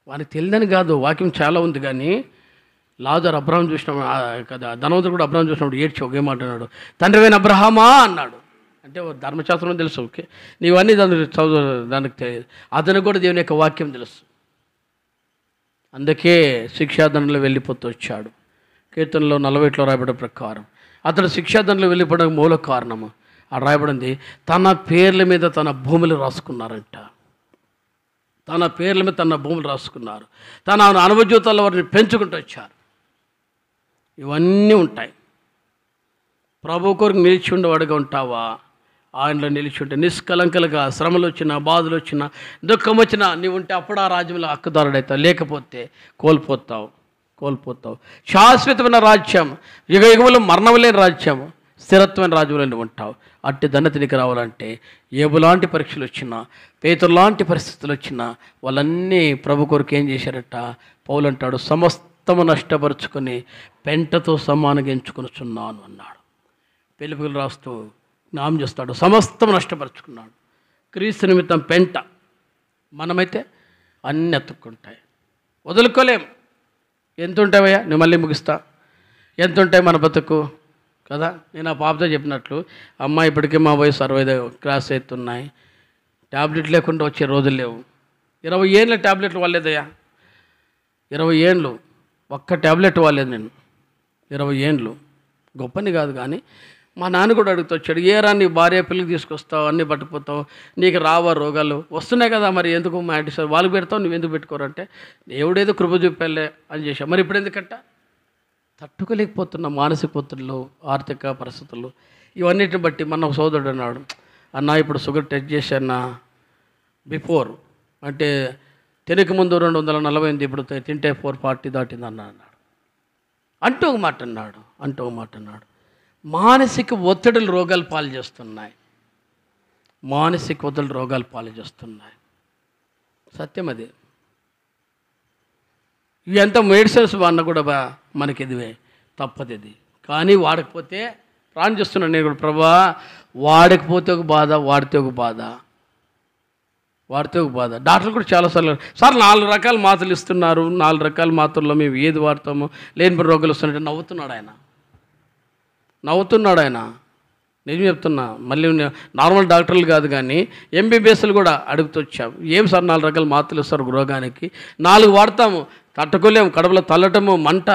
వానికి తెలియదని కాదు, వాక్యం చాలా ఉంది. కానీ లాజరు అబ్రహాం చూసినాడు కదా, ధనవంతుడు కూడా అబ్రహాం చూసినప్పుడు ఏడ్చి ఒకే మాట అన్నాడు, తండ్రివైన అబ్రహామా అన్నాడు. అంటే ధర్మశాస్త్రం తెలుసు, ఓకే, నీవన్నీ దానికి తెలియదు. అతనికి కూడా దేవుని యొక్క వాక్యం తెలుసు. అందుకే శిక్షాదండలో వెళ్ళిపోతూ వచ్చాడు. కీర్తనలో 40లో రాయబడిన ప్రకారం అతడు శిక్షాదండలో వెళ్ళిపోవడానికి మూల కారణము ఆ రాయబడింది, తన పేర్ల మీద తన భూములు రాసుకున్నారంట. తన పేర్ల మీద తన భూములు రాసుకున్నారు. తన అనుభవజీవితాల్లో వారిని పెంచుకుంటూ వచ్చారు. ఇవన్నీ ఉంటాయి. ప్రభు కొరకు నిలిచి ఉండేవాడుగా ఉంటావా? ఆయనలో నిలిచి ఉంటే నిష్కలంకలుగా శ్రమలు వచ్చినా, బాధలు వచ్చినా, దుఃఖం వచ్చినా నీవు ఉంటే అప్పుడు ఆ రాజ్యంలో హక్కుదారుడవుతావు. లేకపోతే కోల్పోతావు. శాశ్వతమైన రాజ్యం, యుగ యుగములు మరణం లేని రాజ్యం, స్థిరత్వమైన రాజ్యంలో నువ్వు ఉంటావు. అట్టి ధన్యత నీకు రావాలంటే ఏబులాంటి పరీక్షలు వచ్చినా, పేతురు లాంటి పరిస్థితులు వచ్చినా వాళ్ళన్నీ ప్రభు కొరకు ఏం చేశారట? పౌలు అంటాడు, సమస్తము నష్టపరుచుకొని పెంటతో సమానంగా ఎంచుకొనుచున్నాను అన్నాడు. పిలుపులు రాస్తూ నామం చేస్తాడు, సమస్తం నష్టపరుచుకున్నాడు. క్రీస్తు నిమిత్తం పెంట. మనమైతే అన్నీ ఎత్తుక్కుంటాయి, వదులుకోలేం. ఎంత ఉంటావయ్యా? నేను మళ్ళీ ముగిస్తా. ఎంత ఉంటాయి మన బతుకు కదా? నేను ఆ పాపతో చెప్పినట్లు, అమ్మ ఇప్పటికే మా వయసు 65 క్రాస్ అవుతున్నాయి, ట్యాబ్లెట్ లేకుండా వచ్చే రోజులు లేవు. 20 ఏళ్ళ ట్యాబ్లెట్లు వాడలేదయ్యా. 20 ఏళ్ళు ఒక్క ట్యాబ్లెట్ వాడలేదు నేను. 20 ఏళ్ళు గొప్పని కాదు. కానీ మా నాన్న కూడా అడుగుతూ వచ్చాడు, ఏరా నీ భార్య పిల్లకి తీసుకొస్తావు, అన్నీ పట్టుకుపోతావు, నీకు రావా రోగాలు? వస్తున్నాయి కదా, మరి ఎందుకు మా ఇంటి సార్ వాళ్ళకి పెడతావు, నువ్వు ఎందుకు పెట్టుకోరంటే దేవుడేదో కృప చూపెళ్ళే అని చేశావు. మరి ఇప్పుడు ఎందుకంట? తట్టుకోలేకపోతున్న మానసిక ఒత్తిళ్ళు, ఆర్థిక పరిస్థితులు, ఇవన్నిటిని బట్టి మన సోదరుడు అన్నాడు, అన్న ఇప్పుడు షుగర్ టెస్ట్ చేశానా, బిఫోర్ అంటే తినక ముందు 248, ఇప్పుడు తింటే 440 దాటింది అన్నాడు. అంటూ ఒక మాట అన్నాడు. మానసిక ఒత్తిడులు రోగాలు పాలు చేస్తున్నాయి. సత్యం అది. ఇవి ఎంత మెడిసిన్స్ వాడినా కూడా మనకి ఇదివే, తప్పదు ఇది. కానీ వాడకపోతే ప్రాణం చేస్తున్నాను నేను కూడా, ప్రభా వాడకపోతే ఒక బాధ, వాడితే ఒక బాధ. డాక్టర్లు కూడా చాలాసార్లు 4 రకాల మాత్రలు ఇస్తున్నారు, 4 రకాల మాత్రల్లో మేము ఏది వాడతామో లేని రోగులు వస్తున్నట్టు నవ్వుతున్నాడు ఆయన. నిజం చెప్తున్నా. మళ్ళీ నార్మల్ డాక్టర్లు కాదు కానీ ఎంబీబీఎస్లు కూడా అడుగుతూ వచ్చాము, ఏం సార్ 4 రకాల మాత్రలు ఇస్తారు రోగానికి, 4 వాడతాము, తట్టుకోలేము, కడుపులో తల్లటము, మంట,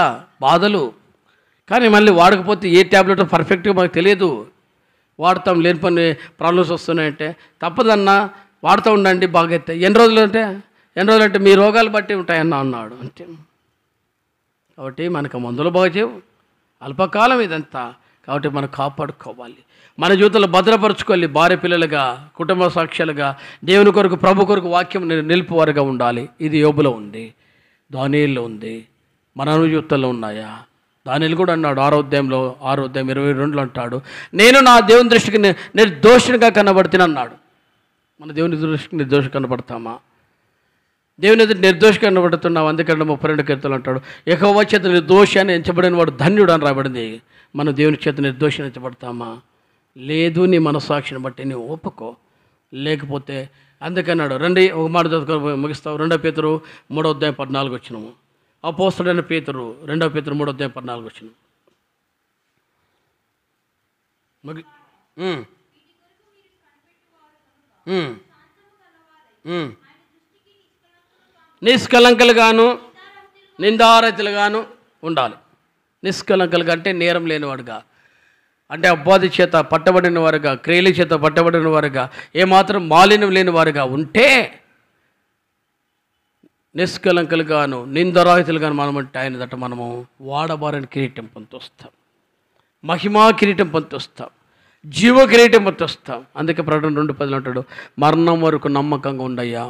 బాధలు. కానీ మళ్ళీ వాడకపోతే ఏ ట్యాబ్లెట్ పర్ఫెక్ట్గా మాకు తెలియదు, వాడతాం, లేని పని ప్రాబ్లమ్స్ వస్తున్నాయంటే తప్పదన్నా, వాడుతూ ఉండండి బాగైతే. ఎన్ని రోజులు అంటే మీ రోగాలు బట్టి ఉంటాయన్నా అన్నాడు. అంటే కాబట్టి మనకు మందులు బాగా చేయవు, అల్పకాలం ఇదంతా. కాబట్టి మనం కాపాడుకోవాలి, మన జీవితంలో భద్రపరచుకోవాలి. భార్య పిల్లలుగా, కుటుంబ సాక్ష్యాలుగా, దేవుని కొరకు, ప్రభు కొరకు వాక్యం నిలుపువారుగా ఉండాలి. ఇది యోబులో ఉంది, దానియేలులో ఉంది, మన జీవితంలో ఉన్నాయా? దానియేలు కూడా అన్నాడు 6వ అధ్యాయంలో 6:22 అంటాడు, నేను నా దేవుని దృష్టికి నిర్దోషిగా కనబడుతున్నా అన్నాడు. మన దేవుని దృష్టికి నిర్దోషి కనబడతామా? దేవుని ఎదుటి నిర్దోషి కనబడుతున్నావు. అందుకంటే 32 కీర్తనలు అంటాడు, యెహోవా చేత నిర్దోషి అని ఎంచబడిన వాడు ధన్యుడు అని రాబడింది. మనం దేవుని చేత నిర్దోషి అని ఎంచబడతామా? లేదు. నీ మనసాక్షిని బట్టి నీవు ఒప్పుకో. లేకపోతే అందుకన్నాడు. ఒక మాట చదువుకొని ముగిస్తావు. 2 పేతురు 3:14 అపోస్తలుడైన పేతురు 2 పేతురు 3:14 నిష్కలంకలుగాను నిందారహితులుగాను ఉండాలి. నిష్కలంకలుగా అంటే నేరం లేనివాడుగా, అంటే అబ్బాది చేత పట్టబడిన వారుగా, క్రియల చేత పట్టబడిన వారుగా, ఏమాత్రం మాలిన్యం లేని వారుగా ఉంటే నిష్కలంకలుగాను నిందరాహితులుగాను మనం అంటే ఆయన దట మనము వాడబారని కిరీటం పొందుతాం, మహిమా కిరీటం పొందుతాం, జీవ కిరీటం పొందుతాం. అందుకే ప్రకటన 2:10 అంటాడు, మరణం వరకు నమ్మకంగా ఉండయ్యా,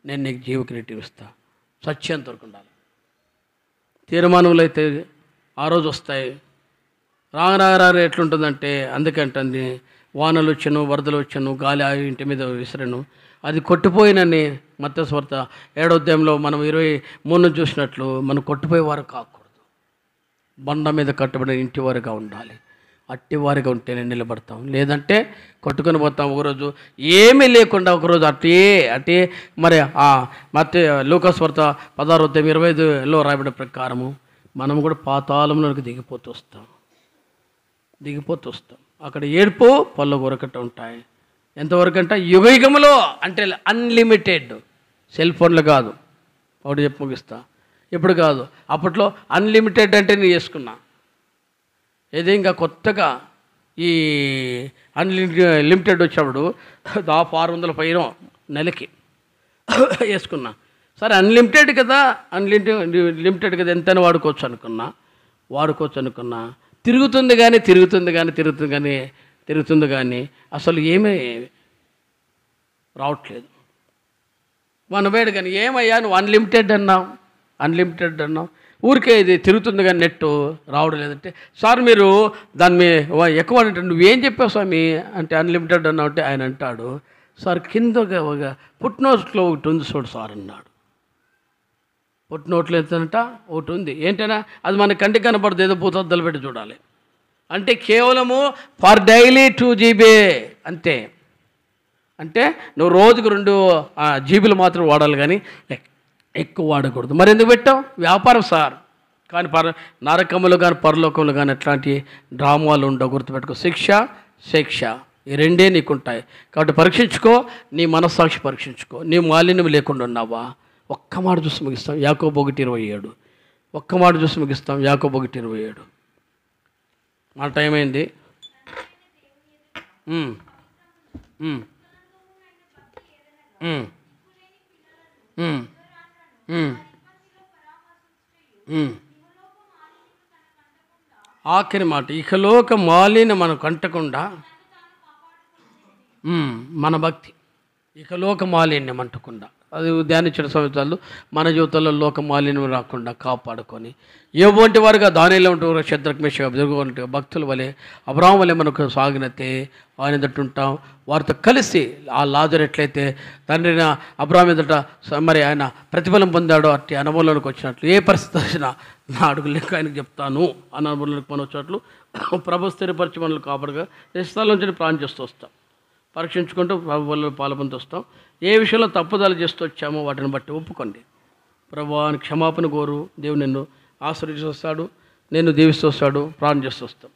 నేను నీకు జీవ కిరీటం ఇస్తా. సత్యంత వరకు ఉండాలి. తీర్మానములు అయితే ఆ రోజు వస్తాయి. రాగరాగరాగ ఎట్లుంటుందంటే, అందుకంటుంది వానలు వచ్చాను, వరదలు వచ్చాను, గాలి ఆ ఇంటి మీద విసిరను, అది కొట్టిపోయినని మత్తయి సువార్త 7వ అధ్యాయంలో మనం 23 చూసినట్లు మనం కొట్టిపోయేవారు కాకూడదు, బండ మీద కట్టబడిన ఇంటి వారుగా ఉండాలి. అట్టివారిగా ఉంటేనే నిలబడతాం, లేదంటే కొట్టుకొని పోతాం. ఒకరోజు ఏమీ లేకుండా ఒకరోజు అటే మరి మత్తయి లూకా సువార్త 16వ అధ్యాయం 25లో రాయబడిన ప్రకారము మనం కూడా పాతాళంలోకి దిగిపోతూ వస్తాం. అక్కడ ఏడుపు పళ్ళు కొరకట ఉంటాయి. ఎంతవరకు అంటే యుగయుగములో, అంటే అన్లిమిటెడ్. సెల్ ఫోన్లు కాదు, ఒకటి చెప్పి ముగిస్తా. ఇప్పుడు కాదు, అప్పట్లో అన్లిమిటెడ్ అంటే నేను చేసుకున్నా. ఏది ఇంకా కొత్తగా ఈ లిమిటెడ్ వచ్చినప్పుడు 600 పైన నెలకి వేసుకున్నా. సరే అన్లిమిటెడ్ కదా, లిమిటెడ్ కదా, ఎంతైనా వాడుకోవచ్చు అనుకున్నా. తిరుగుతుంది కానీ అసలు ఏమీ రావట్లేదు. మనబేడు కానీ ఏమయ్యా నువ్వు అన్లిమిటెడ్ అన్నావు, ఊరికే ఇది తిరుగుతుంది కానీ నెట్ రావడం లేదంటే, సార్ మీరు దాని మీద ఎక్కువ అంటే నువ్వేం చెప్పావు స్వామి అంటే అన్లిమిటెడ్ అన్నావు అంటే ఆయన అంటాడు, సార్ కిందగా ఒక పుట్నోట్లో ఒకటి ఉంది చూడు సార్ అన్నాడు. పుట్నోట్లు ఎంతంట ఒకటి ఉంది, ఏంటన్నా అది మన కంటికి కనపడదు, ఏదో భూతద్దలు పెట్టి చూడాలి. అంటే కేవలము ఫర్ డైలీ 2 GB అంతే. అంటే నువ్వు రోజుకు 2 GB మాత్రం వాడాలి కానీ ఎక్కువ వాడకూడదు. మరి ఎందుకు పెట్టావు? వ్యాపారం సార్. కానీ నరకములు కానీ పరలోకములు కానీ ఎట్లాంటి డ్రామాలు ఉండవు, గుర్తుపెట్టుకో. శిక్ష ఈ రెండే నీకుంటాయి. కాబట్టి పరీక్షించుకో, నీ మనస్సాక్షి పరీక్షించుకో. నీ మాలిన్యం లేకుండా ఉన్నావా? ఒక్క మాట చూసి ముగిస్తాం, యాకోబు 1:27. ఒక్క మాట చూసి ముగిస్తాం, యాకోబు 1:27. మన టైం అయింది. ఆఖరి మాట, ఇహలోక మాలిన మనకు అంటకుండా మన భక్తి ఇహలోక మాలిన్యం అంటకుండా, అది ధ్యానించిన సంవత్సరాలు మన జీవితంలో లోక మాలిన్యం రాకుండా కాపాడుకొని ఎటువంటి వారుగా దానిలో ఉంటూ శద్రక్ మేషక్ అబేద్నెగో భక్తుల వలె అబ్రహాము వలె మనకు సాగినతే ఆయన ఎదుట ఉంటాం. వారితో కలిసి ఆ లాజరు ఎట్లయితే తండ్రిన అబ్రహాము ఎదుట మరి ఆయన ప్రతిఫలం పొందాడో అట్టి అనుభవంలోకి వచ్చినట్లు, ఏ పరిస్థితి వచ్చినా నా అడుగులు లెక్క ఆయనకు చెప్తాను అన్న అనుభవంలోకి మనం వచ్చినట్లు ప్రభు స్థిరపరిచి మనల్ని కాపాడుగా దేశాల నుంచి ప్రాణం చేస్తూ వస్తాం. పరీక్షించుకుంటూ ప్రభువులో పాల్పొందుతూ వస్తాం. ఏ విషయంలో తప్పుదల చేస్తూ వచ్చామో వాటిని బట్టి ఒప్పుకోండి. ప్రభువానికి క్షమాపణ కోరు, దేవుడు నిన్ను ఆశీర్వదిస్తూ వస్తాడు, నిన్ను దీవిస్తూ వస్తాడు. ప్రార్థన చేస్తూ వస్తాం.